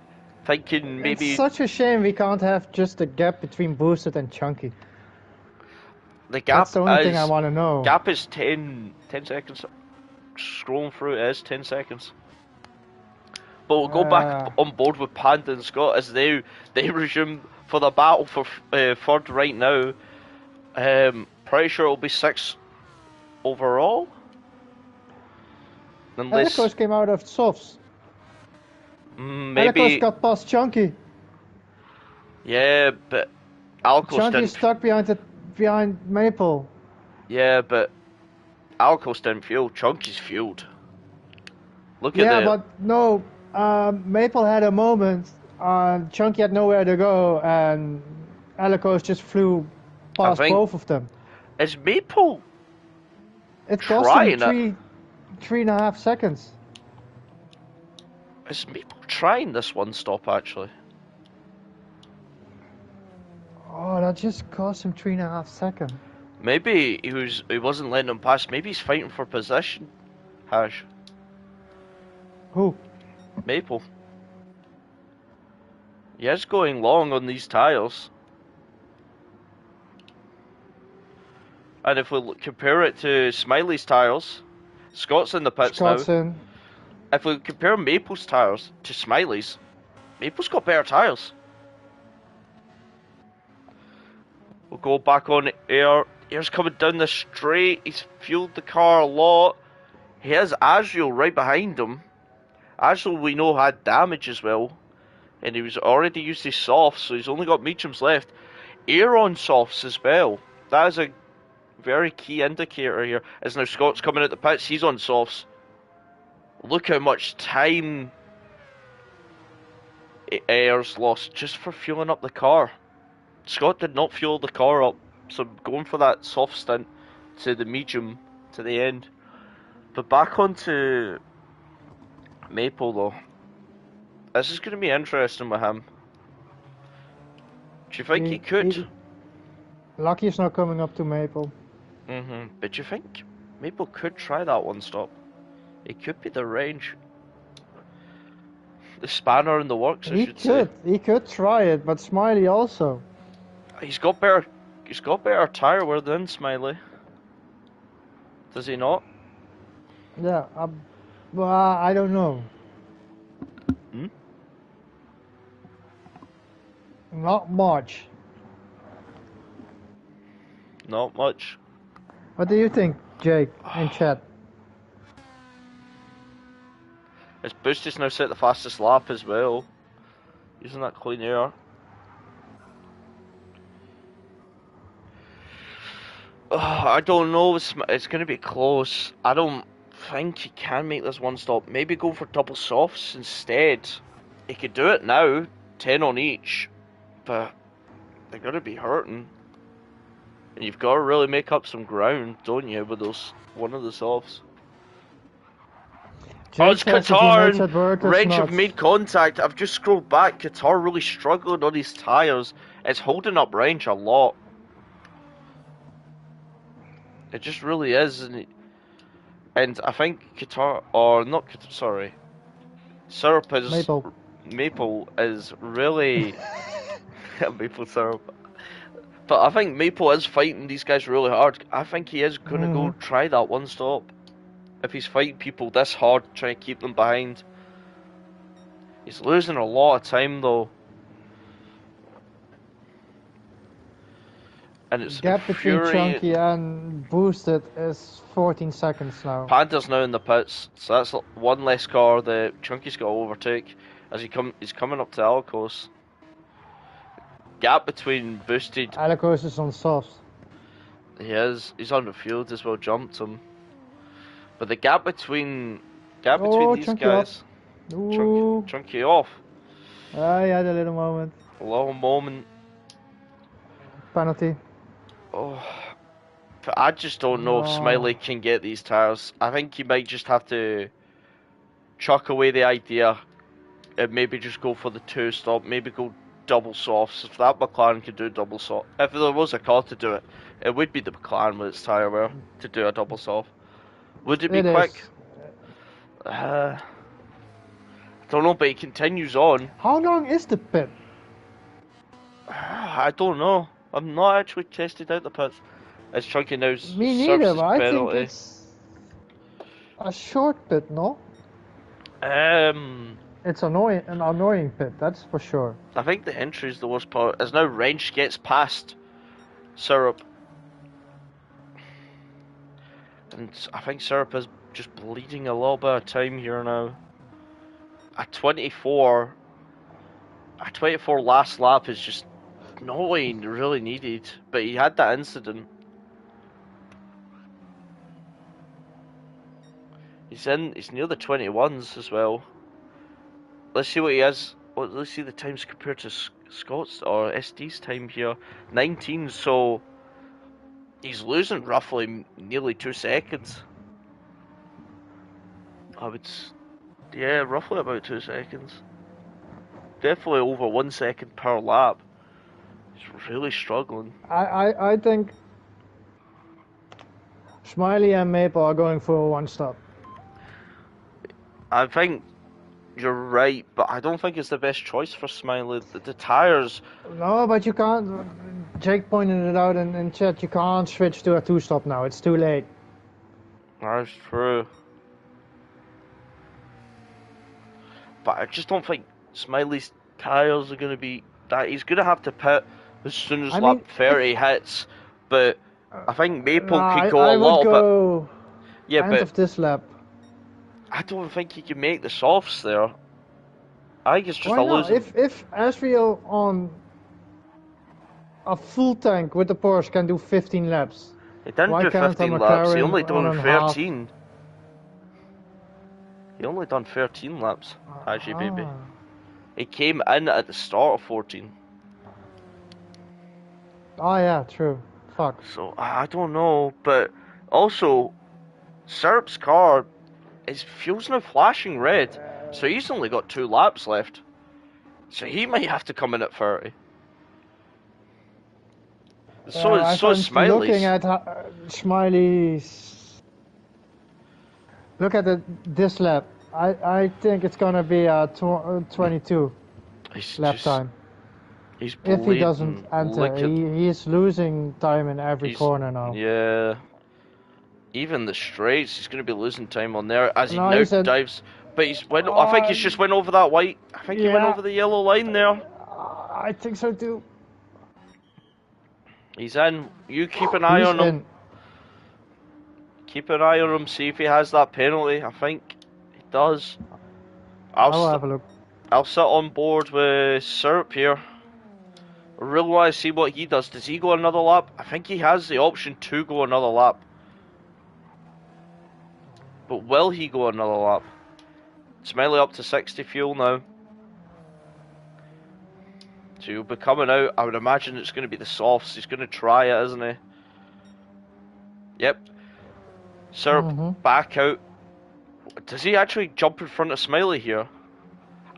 thinking, It's such a shame we can't have just a gap between Boosted and Chunky. The gap That's the only thing I want to know. Gap is 10 seconds. Scrolling through it is 10 seconds. But we'll go back on board with Panda and Scott as they resume for the battle for third right now. Pretty sure it'll be 6 overall. Unless Elecos came out of softs. Maybe Elecos got past Chunky. Yeah, but Alcos Chunky's stuck behind Maple. Yeah, but Alcos didn't fuel. Chunky's fueled. Look at Yeah, the. but no, Maple had a moment, Chunky had nowhere to go, and Alicos just flew I past think both of them. is Maple It cost him trying it. 3.5 seconds. Is Maple trying this one stop actually? Oh, that just cost him 3.5 seconds. Maybe he wasn't letting him pass. Maybe he's fighting for position. Hash. Who? Maple. He is going long on these tyres. And if we compare it to Smiley's tyres, Scott's in the pits now. Scott's in. If we compare Maple's tyres to Smiley's, Maple's got better tyres. We'll go back on air. Air's coming down the straight. He's fueled the car a lot. He has Azrael right behind him. Azrael we know had damage as well. And he was already used his softs, so he's only got mediums left. Air on softs as well. That is a very key indicator here. As now Scott's coming out the pits, he's on softs. Look how much time Air's lost just for fueling up the car. Scott did not fuel the car up, so going for that soft stint to the medium to the end. But back onto Maple though. This is going to be interesting with him. Do you think he could? Lucky's not coming up to Maple. But do you think Maple could try that one stop? It could be the range. The spanner in the works, I should say. He could try it, but Smiley also. He's got better tyre wear than Smiley. Does he not? Yeah, well, I don't know. Not much. Not much. What do you think, Jake, in chat? His boost is now set the fastest lap as well. Using that clean air. I don't know. It's going to be close. I don't think he can make this one stop. Maybe go for double softs instead. He could do it now, 10 on each, but they're going to be hurting. And you've got to really make up some ground, don't you, with those one of the softs. Oh, it's Qatar and Wrench have made contact. I've just scrolled back. Qatar really struggling on his tyres. It's holding up Wrench a lot. It just really is. And I think Qatar, or not Qatar, sorry. Syrup is... Maple is really... Maple Syrup. But I think Maple is fighting these guys really hard. I think he is going to go try that one stop. If he's fighting people this hard, trying to keep them behind. He's losing a lot of time though. And it's gap between Chunky and Boosted is 14 seconds now. Panda's now in the pits, so that's one less car that Chunky's got to overtake as he's coming up to Alicos. Gap between Boosted. Alicos is on softs. He is. He's on the field as well. Jumped him. But the gap between these Chunky guys. Off. Chunky off. He had a little moment. A little moment. Penalty. Oh, but I just don't know if Smiley can get these tyres. I think he might just have to chuck away the idea and maybe just go for the two stop. Maybe go double softs. If that McLaren could do double soft, if there was a car to do it, it would be the McLaren with its tyre wear to do a double soft. Would it be quick? I don't know, but he continues on. How long is the pit? I don't know. I've not actually tested out the pits. It's Chunky now. Me neither, but I think it's a short pit, no? It's an annoying pit, that's for sure. I think the entry is the worst part. As now Wrench gets past Syrup. And I think Syrup is just bleeding a little bit of time here now. A 24 last lap is just not what he really needed, but he had that incident. He's near the 21s as well. Let's see what he has. Let's see the times compared to Scott's or SD's time here. 19, so he's losing roughly nearly 2 seconds. Yeah, roughly about 2 seconds. Definitely over 1 second per lap. He's really struggling. I think Smiley and Maple are going for a one stop. I think you're right, but I don't think it's the best choice for Smiley. The tires. No, but you can't. Jake pointed it out in chat. You can't switch to a two stop now. It's too late. That's true. But I just don't think Smiley's tires are going to be that. He's going to have to pit as soon as lap 30 hits. But I think Maple could go I a would little go bit. Yeah, end but of this lap. I don't think he can make the softs there. I think it's just Why a not? losing. If Asriel on a full tank with the Porsche can do 15 laps. He didn't Why do can't 15 a laps. He McLaren only on done a half? 13. He only done 13 laps. Actually, baby. He came in at the start of 14. Oh yeah, true. Fuck. So I don't know, but also Syrup's car, his fuel's now flashing red, so he's only got 2 laps left. So he might have to come in at 30. So is Smiley's. Looking at Smiley's. Look at this lap. I think it's gonna be a 22 lap time. He's if he doesn't enter, he is losing time in every corner now. Yeah. Even the straights, he's going to be losing time on there as he now dives. But I think he's just went over that white. I think he went over the yellow line there. I think so too. He's in. You keep an eye on him. Keep an eye on him. See if he has that penalty. I think he does. I'll have a look. I'll sit on board with Syrup here. I really want to see what he does. Does he go another lap? I think he has the option to go another lap. But will he go another lap? Smiley up to 60 fuel now. So he'll be coming out. I would imagine it's going to be the softs. He's going to try it, isn't he? Yep. Syrup back out. Does he actually jump in front of Smiley here?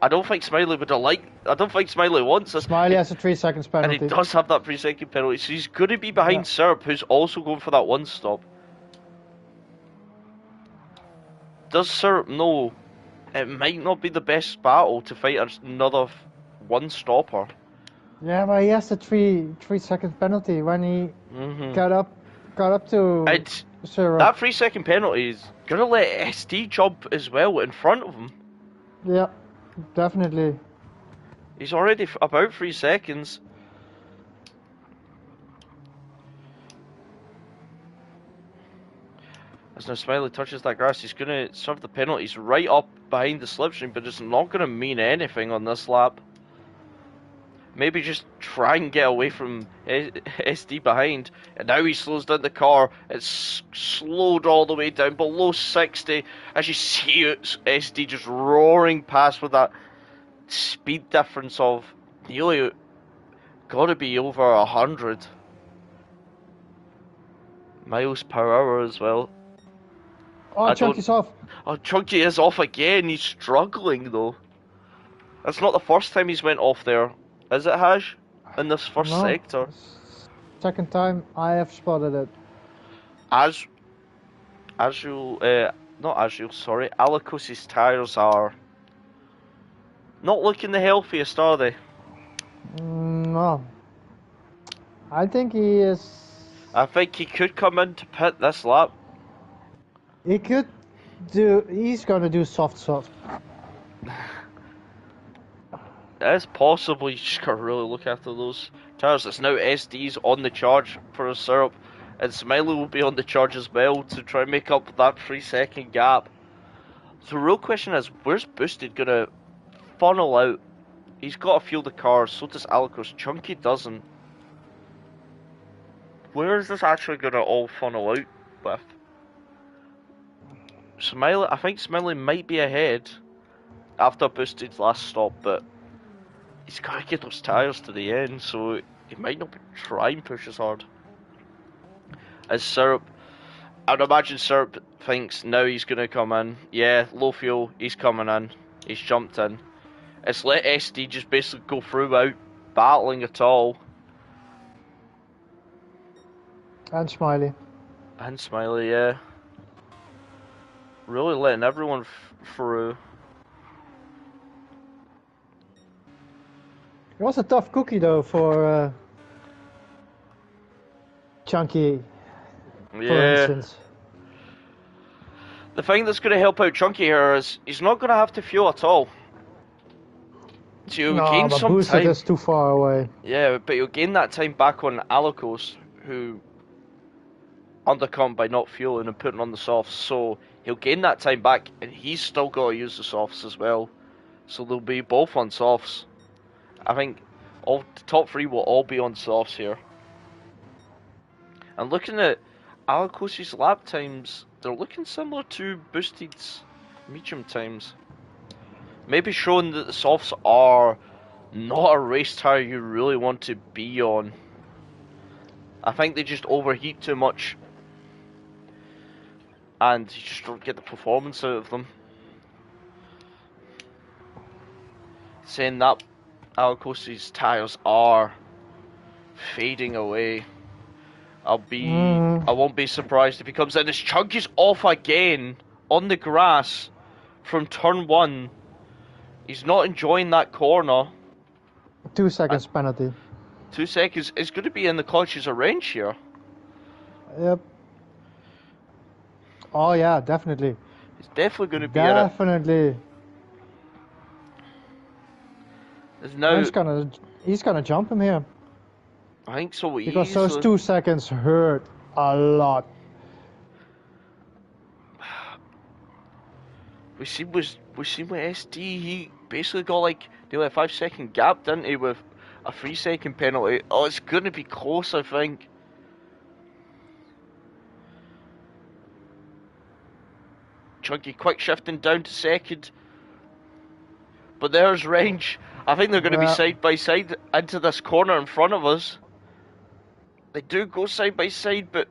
I don't think Smiley would have liked. I don't think Smiley wants this. Smiley has a 3 seconds penalty. And he does have that 3 second penalty. So he's going to be behind Syrup, who's also going for that one stop. Does Syrup know it might not be the best battle to fight another one stopper? Yeah, but he has a 3 second penalty when he got up to Syrup. That 3 second penalty is gonna let SD jump as well in front of him. Yeah, definitely. He's already about 3 seconds. As now Smiley touches that grass, he's gonna serve the penalties right up behind the slipstream, but it's not gonna mean anything on this lap. Maybe just try and get away from SD behind. And now he slows down the car. It's slowed all the way down below 60. As you see it, SD just roaring past with that speed difference of nearly gotta be over 100 miles per hour as well. Oh, Chunky's off. Oh, Chunky is off again. He's struggling though. That's not the first time he's went off there. Is it, Haj? In this first sector? Second time I have spotted it. Alicos's tyres are not looking the healthiest, are they? No. I think he is... I think he could come in to pit this lap. He could do... He's gonna do soft. It's possible. You just gotta really look after those tires. It's now SD's on the charge for a Syrup, and Smiley will be on the charge as well to try and make up that 3 second gap. So the real question is, where's Boosted gonna funnel out? He's got to fuel the car, so does Alicos. Chunky doesn't. Where is this actually gonna all funnel out with? Smiley, I think Smiley might be ahead after boosted last stop, but he's got to get those tyres to the end, so he might not try and push as hard. As Syrup, I'd imagine Syrup thinks now he's going to come in. Yeah, low fuel, he's coming in. He's jumped in. It's let SD just basically go through without battling at all. And Smiley. And Smiley, yeah. Really letting everyone through. It was a tough cookie though for Chunky, for instance. The thing that's going to help out Chunky here is he's not going to have to fuel at all. So you'll gain but some boosted time. is too far away. Yeah, but you'll gain that time back on Alicos, who undercut by not fueling and putting on the softs. So he'll gain that time back, and he's still got to use the softs as well. So they'll be both on softs. I think all the top three will all be on softs here. And looking at Alicos' lap times, they're looking similar to Boosted's medium times. Maybe showing that the softs are not a race tire you really want to be on. I think they just overheat too much, and you just don't get the performance out of them. Saying that, Alicos' tires are fading away. I won't be surprised if he comes in. His Chunky's off again on the grass from turn 1. He's not enjoying that corner. 2 seconds penalty. 2 seconds is going to be in the clutches of range here. Yep. Oh yeah, definitely. He's definitely going to be in it. Definitely. Now, he's gonna jump him here. I think so. Because those 2 seconds hurt a lot. We seen with SD, he basically got like nearly a 5-second gap, didn't he, with a 3-second penalty. Oh, it's going to be close, I think. Chunky quick shifting down to second. But there's range. I think they're going to be side by side into this corner in front of us. They do go side by side, but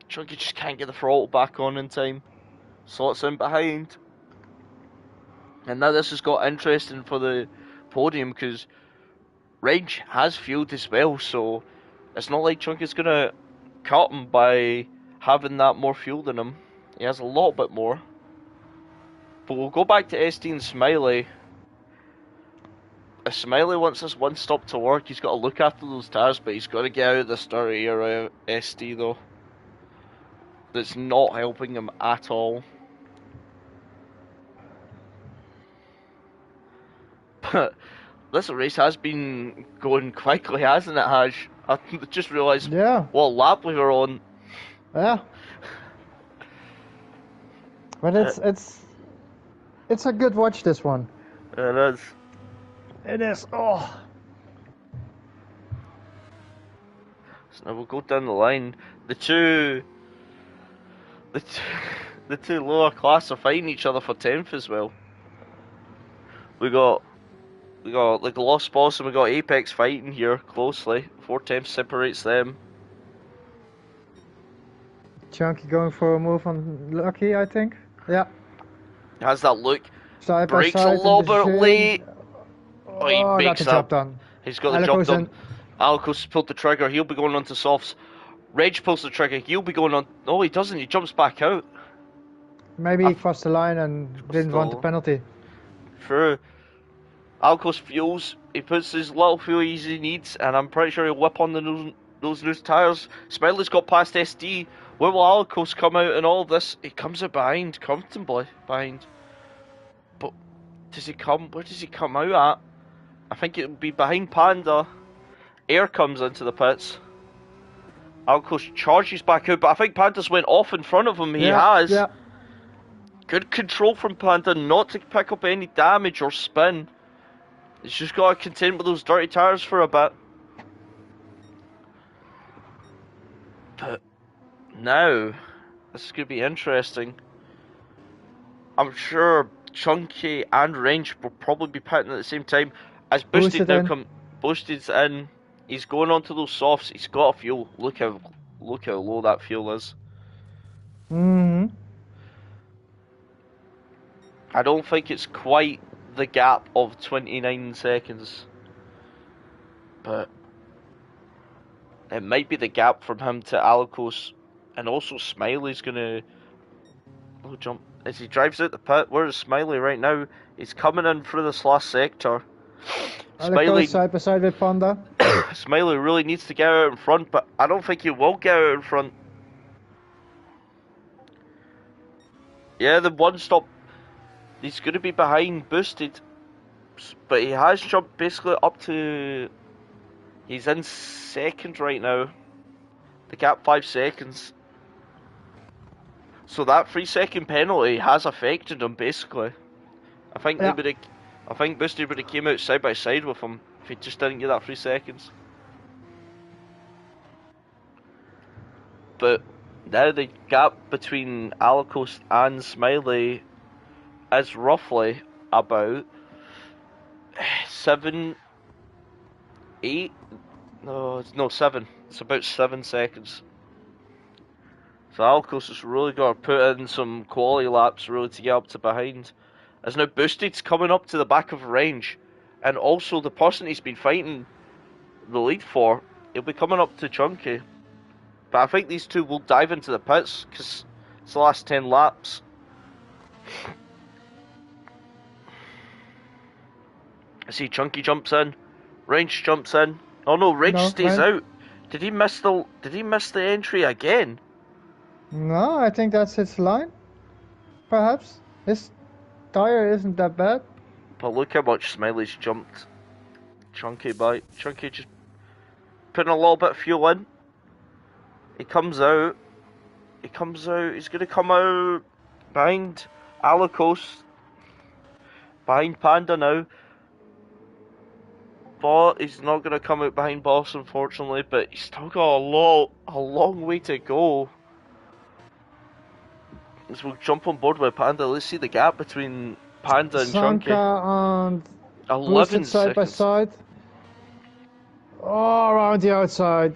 Chunky just can't get the throttle back on in time. Slots in behind. And now this has got interesting for the podium because Range has fueled as well, so it's not like Chunky's going to cut him by having that more fuel than him. He has a lot bit more. But we'll go back to SD and Smiley. If Smiley wants this one stop to work, he's got to look after those tires, but he's got to get out of this dirty era SD though. That's not helping him at all. But this race has been going quickly, hasn't it, Haj? I just realised what lap we were on. Yeah. But it's a good watch, this one. It is. It is. Oh. So now we'll go down the line. The two lower class are fighting each other for 10th as well. We got like Lost Boss and we got Apex fighting here closely. 4/10 separates them. Chunky going for a move on Lucky, I think. Yeah. Has that look. Side by Breaks side a little bit late. Oh, he got makes the job done. He's got the job done. Alicos pulled the trigger. He'll be going on to softs. Reg pulls the trigger. He'll be going on. No, he doesn't. He jumps back out. Maybe he crossed the line and didn't want the penalty. True. Alicos fuels. He puts his little fuel he needs, and I'm pretty sure he'll whip on those loose tyres. Smiley's got past SD. Where will Alicos come out in all of this? He comes out behind, comfortably behind. But where does he come out at? I think it would be behind Panda. Air comes into the pits. Alicos charges back out, but I think Panda's went off in front of him. He has. Yeah. Good control from Panda not to pick up any damage or spin. He's just got to contend with those dirty tyres for a bit. But now, this is going to be interesting. I'm sure Chunky and Range will probably be pitting at the same time. As Boosted Boosted now in. Boosted's in. He's going onto those softs. He's got a fuel. Look how low that fuel is. Mm-hmm. I don't think it's quite the gap of 29 seconds, but it might be the gap from him to Alikos, and also Smiley's gonna jump as he drives out the pit. Where's Smiley right now? He's coming in through this last sector. Aliko Smiley, side by side with Panda. Smiley really needs to get out in front, but I don't think he will get out in front. Yeah, the one stop, he's going to be behind Boosted, but he has jumped basically up to. He's in second right now. The gap 5 seconds. So that 3-second penalty has affected him basically. I think Yeah. I think Boosted would have came out side by side with him if he just didn't get that 3 seconds. But now the gap between Alikos and Smiley is roughly about 7, 8. No, 7. It's about 7 seconds. So Alikos has really got to put in some quality laps really to get up to behind. As now Boosted's coming up to the back of Range, and also the person he's been fighting the lead for, he'll be coming up to Chunky. But I think these two will dive into the pits because it's the last 10 laps. I see Chunky jumps in, Range jumps in. Oh no, Range stays out. Did he miss the entry again? No, I think that's his line. Perhaps his tire isn't that bad. But look how much Smiley's jumped Chunky by. Chunky just putting a little bit of fuel in. He comes out. He's going to come out behind Alikos. Behind Panda now. But he's not going to come out behind Boss, unfortunately. But he's still got a long way to go. As we'll jump on board with Panda. Let's see the gap between Panda and Chunky. And 11 side by seconds. side. Oh, around the outside.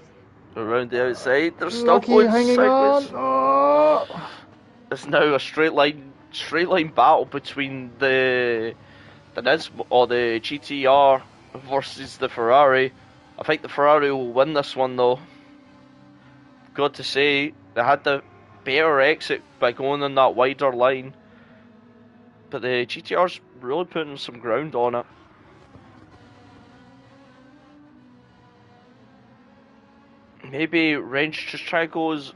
Around the outside. They're still Lucky going hanging sideways. on. Oh. It's now a straight line battle between the Nismo or the GTR versus the Ferrari. I think the Ferrari will win this one though. Got to say, they had the better exit by going on that wider line. But the GTR's really putting some ground on it. Maybe Range just try to go as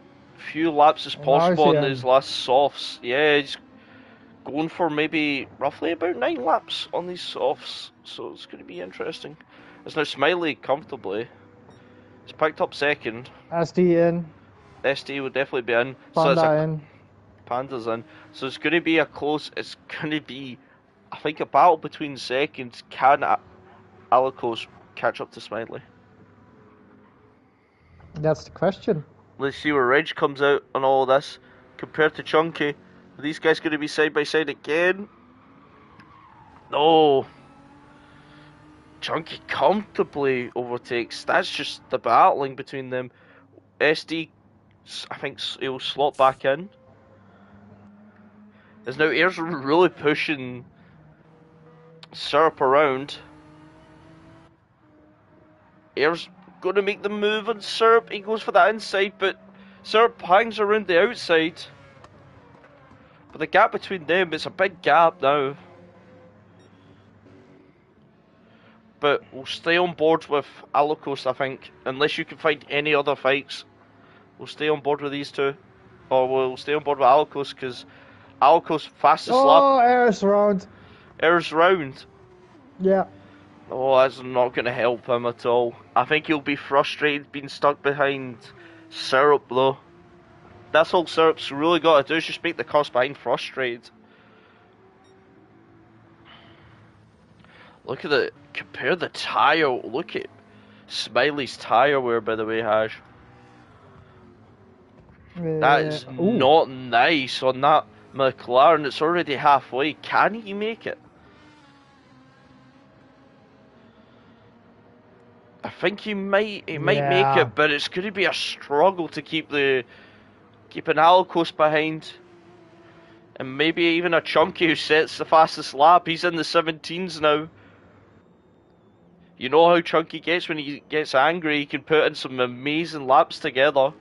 few laps as possible on these last softs. Yeah, he's going for maybe roughly about 9 laps on these softs. So it's going to be interesting. It's now Smiley comfortably. He's picked up second. SD in. SD would definitely be in. Panda in. Panda's in. So it's going to be it's going to be, I think, a battle between seconds. Can Alikos catch up to Smiley? That's the question. Let's see where Reg comes out on all this. Compared to Chunky, are these guys going to be side by side again? No. Chunky comfortably overtakes. That's just the battling between them. SD, I think he'll slot back in. As now Air's really pushing Syrup around. Air's going to make the move on Syrup. He goes for that inside, but Syrup hangs around the outside. But the gap between them, it's a big gap now. But we'll stay on board with Alikos, I think. Unless you can find any other fights. We'll stay on board with these two. Or we'll stay on board with Alikos, because Alikos fastest lap. Oh, Air's round. Air's round. Yeah. Oh, that's not going to help him at all. I think he'll be frustrated being stuck behind Syrup, though. That's all Syrup's really got to do, is just make the cars behind frustrated. Look at the... Compare the tyre. Look at Smiley's tyre wear, by the way, Hash. That is not nice on that McLaren, it's already halfway. Can he make it? I think he might. He might make Yeah. it, but it's going to be a struggle to keep an Alcos behind, and maybe even a Chunky who sets the fastest lap. He's in the 17s now. You know how Chunky gets when he gets angry. He can put in some amazing laps together.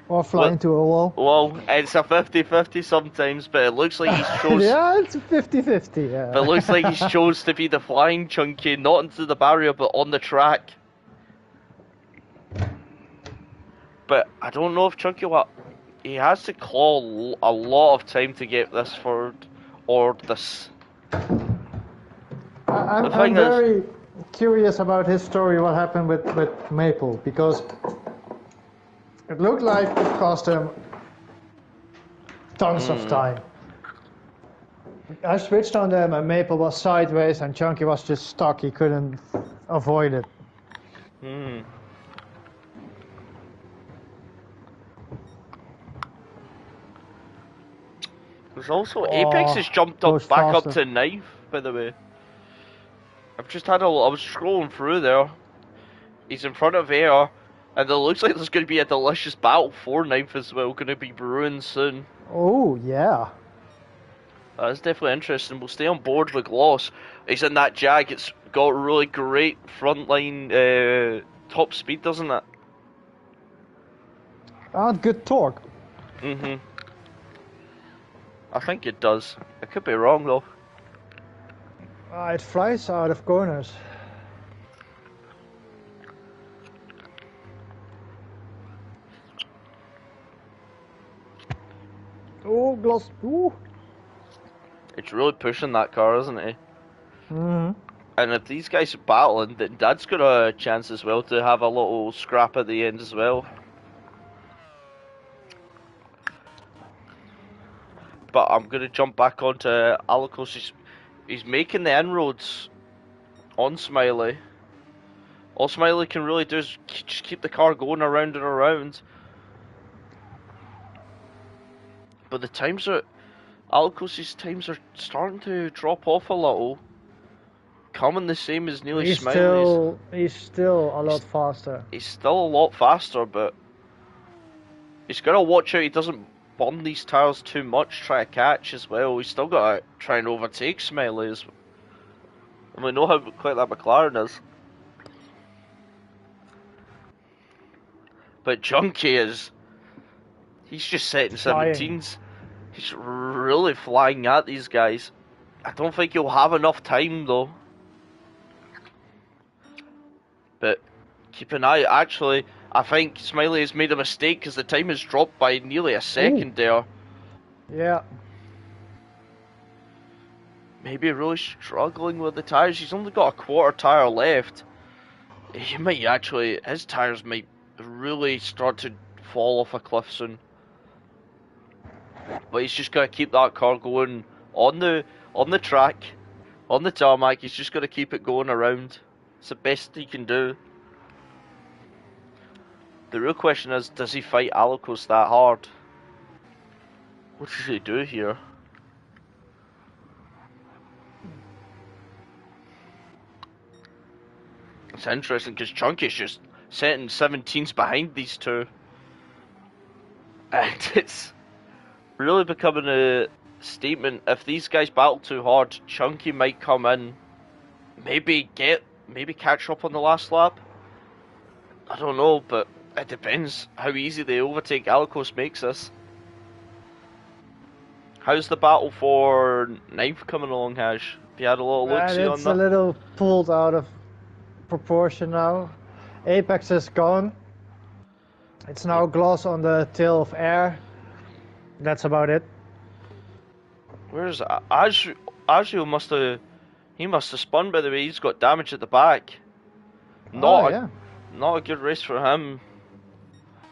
Or fly into a wall. Well, it's a 50-50 sometimes, but it looks like he's chose. Yeah, it's 50-50. Yeah. But it looks like he's chose to be the flying Chunky, not into the barrier, but on the track. But I don't know if Chunky will. He has to claw a lot of time to get this forward, or this. I'm very curious about his story, what happened with Maple, because it looked like it cost him tons of time. I switched on them and Maple was sideways and Chunky was just stuck, he couldn't avoid it. There's also Apex has jumped up back up to 9th, by the way. I've just had I was scrolling through there. He's in front of Air, and it looks like there's going to be a delicious battle for 9th as well, going to be brewing soon. Oh, yeah. That's definitely interesting. We'll stay on board with Gloss. He's in that Jag, it's got really great frontline top speed, doesn't it? And good torque. I think it does. I could be wrong though. It flies out of corners. Oh, Gloss. Ooh. It's really pushing that car, isn't it? Mm-hmm. And if these guys are battling, then Dad's got a chance as well to have a little scrap at the end as well. But I'm going to jump back onto Alicos. He's making the inroads on Smiley. All Smiley can really do is just keep the car going around and around. But the times are... Alicos' times are starting to drop off a little. Coming the same as nearly Smiley's. He's still a lot faster. He's still a lot faster, but... He's got to watch out he doesn't burn these tires too much, try to catch as well. He's still got to try and overtake Smiley. And we know how quick that McLaren is. But Junkie is... He's just setting 17s. He's really flying at these guys. I don't think he'll have enough time though. But keep an eye. Actually, I think Smiley has made a mistake because the time has dropped by nearly a second there. Yeah. Maybe really struggling with the tyres. He's only got a quarter tyre left. He might actually... His tyres might really start to fall off a cliff soon. But he's just got to keep that car going on the track, on the tarmac. He's just got to keep it going around. It's the best he can do. The real question is, does he fight Alicos that hard? What does he do here? It's interesting because Chunky's just setting 17s behind these two. And it's really becoming a statement. If these guys battle too hard, Chunky might come in, maybe catch up on the last lap. I don't know, but it depends how easy the overtake Alicos makes this. How's the battle for 9th coming along, Hash? Have you had a little look-see on that? It's a little pulled out of proportion now. Apex is gone. It's now Gloss on the tail of Air. That's about it. Where's Azul must have spun, by the way. He's got damage at the back. Not a good race for him.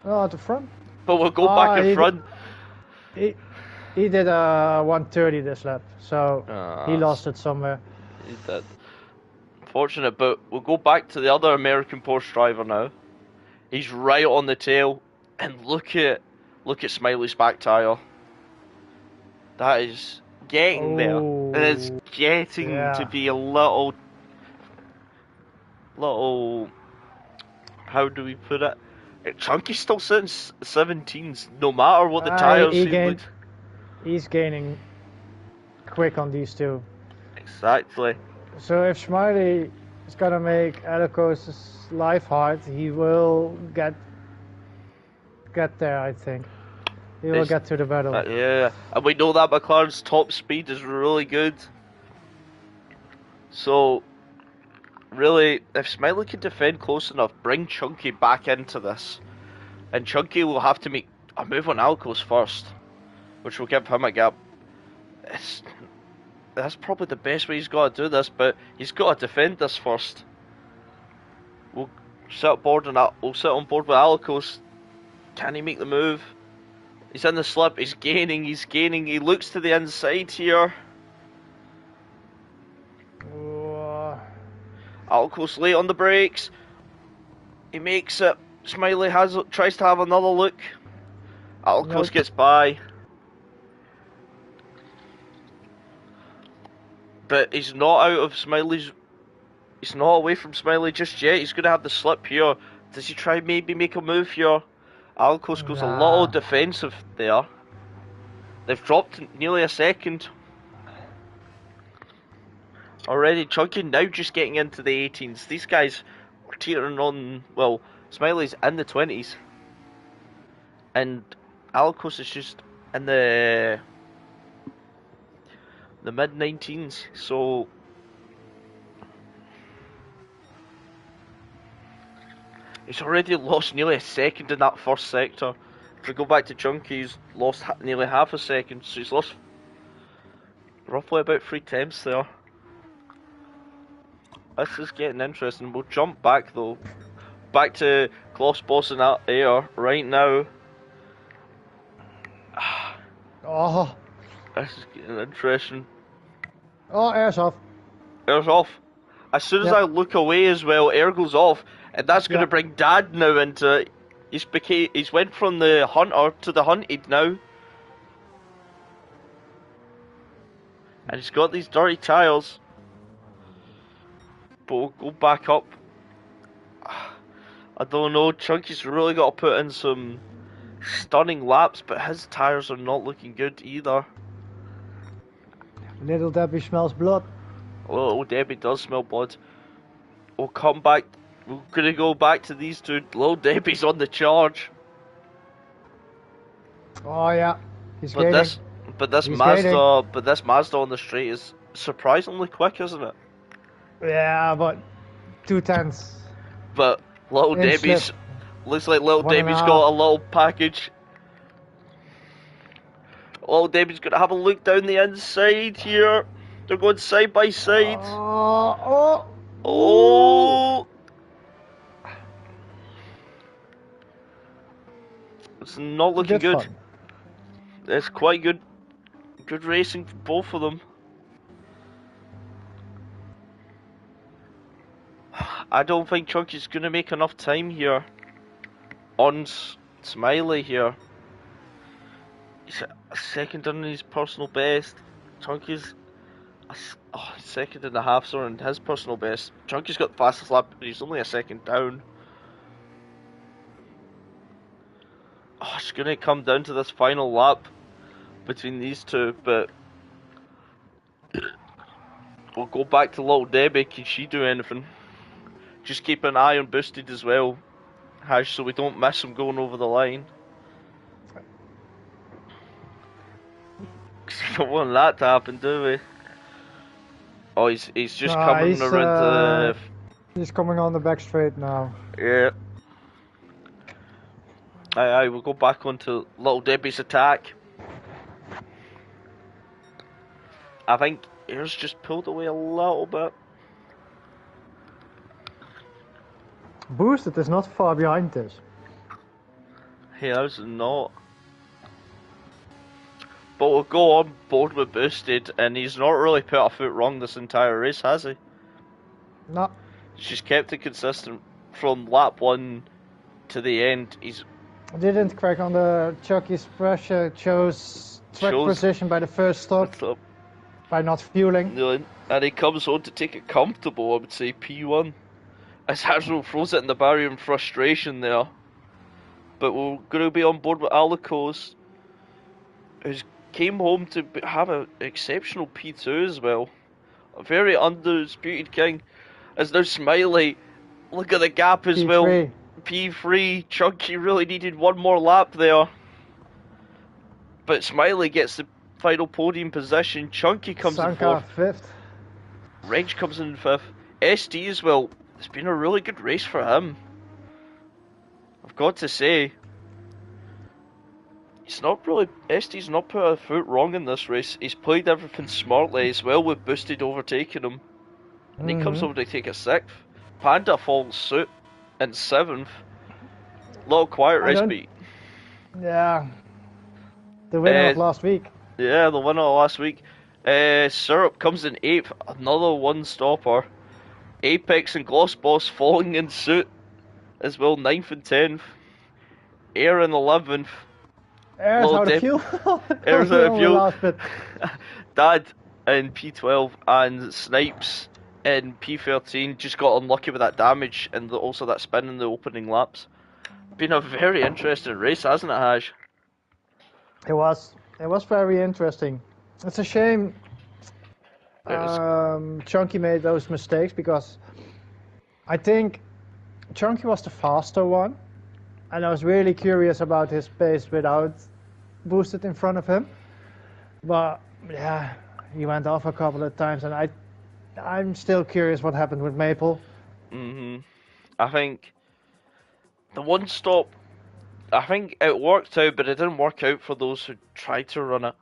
No, at the front. But we'll go back in front. He did a 130 this lap, so he lost it somewhere. He did. Unfortunate, but we'll go back to the other American Porsche driver now. He's right on the tail, and look at Look at Smiley's back tyre. That is getting there. And it's getting to be a little... How do we put it? Chunky's still sitting 17s, no matter what the tyres seem like. He's gaining quick on these two. Exactly. So if Smiley is gonna make Alicos' life hard, he will get there, I think. He will get to the battle. Yeah, and we know that McLaren's top speed is really good. So, really, if Smiley can defend close enough, bring Chunky back into this. And Chunky will have to make a move on Alicos first, which will give him a gap. That's probably the best way he's got to do this, but he's got to defend this first. We'll sit on board with Alicos. Can he make the move? He's in the slip, he's gaining, he looks to the inside here. Alicos late on the brakes. He makes it. Smiley tries to have another look. Alicos gets by. But he's not out of Smiley's... He's not away from Smiley just yet. He's going to have the slip here. Does he try maybe make a move here? Alicos goes a little defensive there. They've dropped nearly a second. Already, Chunky now just getting into the 18s. These guys are teetering on... Well, Smiley's in the 20s. And Alicos is just in the mid-19s. So... he's already lost nearly a second in that first sector. If we go back to Chunky, he's lost nearly half a second. So he's lost roughly about 3 tenths there. This is getting interesting. We'll jump back though. Back to Gloss Boss in that air right now. Oh. This is getting interesting. Oh, air's off. Air's off. As soon as I look away as well, air goes off. And that's going to bring Dad now into it. He's went from the hunter to the hunted now. And he's got these dirty tyres. But we'll go back up. I don't know, Chunky's really got to put in some stunning laps, but his tyres are not looking good either. Little Debbie smells blood. Little Debbie does smell blood. We'll come back. We're gonna go back to these two. Little Debbie's on the charge. Oh yeah, he's but gaining. this Mazda on the straight is surprisingly quick, isn't it? Yeah, but 2 tenths. But Little Debbie's looks like Little Debbie's got a little package. Little Debbie's gonna have a look down the inside here. They're going side by side. Oh! It's not looking good. Fun. It's quite good. Good racing for both of them. I don't think Chunky's going to make enough time here on Smiley here. He's a second under his personal best. Chunky's a second and a half, sorry, on his personal best. Chunky's got the fastest lap, but he's only a second down. Oh, it's going to come down to this final lap between these two, but we'll go back to Little Debbie. Can she do anything? Just keep an eye on Boosted as well, Hash, so we don't miss him going over the line. Because we don't want that to happen, do we? Oh, he's just coming around the... He's coming on the back straight now. Yeah. Aye, we'll go back onto Little Debbie's attack. I think Air's just pulled away a little bit. Boosted is not far behind this. Here's not. But we'll go on board with Boosted, and he's not really put a foot wrong this entire race, has he? No. He's just kept it consistent from lap 1 to the end. Didn't crack on the Chucky's pressure, chose track position by the first stop, by not fueling. And he comes on to take it comfortable, I would say, P1. As Hasbro throws it in the barrier in frustration there. But we're going to be on board with Alicos, who's came home to have an exceptional P2 as well. A very undisputed king. As now Smiley, look at the gap as P3. well. P3, Chunky really needed one more lap there. But Smiley gets the final podium position. Chunky comes in fourth. Fifth. Reg comes in fifth. SD as well. It's been a really good race for him. I've got to say. SD's not put a foot wrong in this race. He's played everything smartly as well with Boosted overtaking him. And he comes over to take a sixth. Panda falls suit in seventh. A little quiet race beat. Yeah. The winner of last week. Yeah, the winner of last week. Syrup comes in eighth. Another one-stopper. Apex and Gloss Boss falling in suit as well, 9th and 10th. Air in 11th. Air's out of fuel. Air's out of fuel. Dad in P12 and Snipes in P13 just got unlucky with that damage and also that spin in the opening laps. Been a very interesting race, hasn't it, Haj? It was very interesting. It's a shame Chunky made those mistakes because I think Chunky was the faster one. And I was really curious about his pace without Boosted in front of him. But yeah, he went off a couple of times, and I'm still curious what happened with Maple. I think the one stop, I think it worked out, but it didn't work out for those who tried to run it.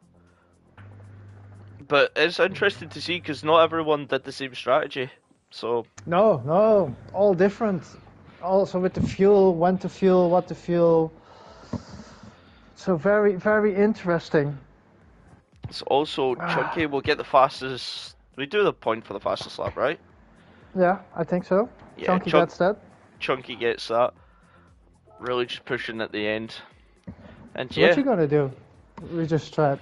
But it's interesting to see because not everyone did the same strategy. So no, all different. Also with the fuel, when to fuel, what to fuel. So very, very interesting. So also, Chunky will get the fastest. We do the point for the fastest lap, right? Yeah, I think so. Yeah, Chunky gets that. Chunky gets that. Really just pushing at the end. And yeah. What you gonna do? We just tried.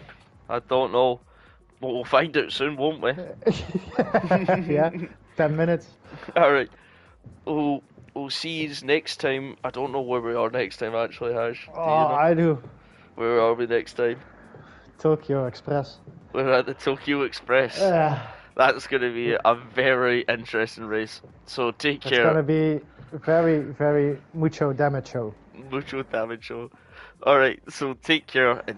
I don't know. But we'll find out soon, won't we? Yeah, 10 minutes. Alright. We'll see you next time. I don't know where we are next time, actually, Hash. Oh, I do. Where are we next time? Tokyo Express. We're at the Tokyo Express. That's going to be a very interesting race. So take care. It's going to be very, very mucho damage show. Mucho damage show. Alright, so take care and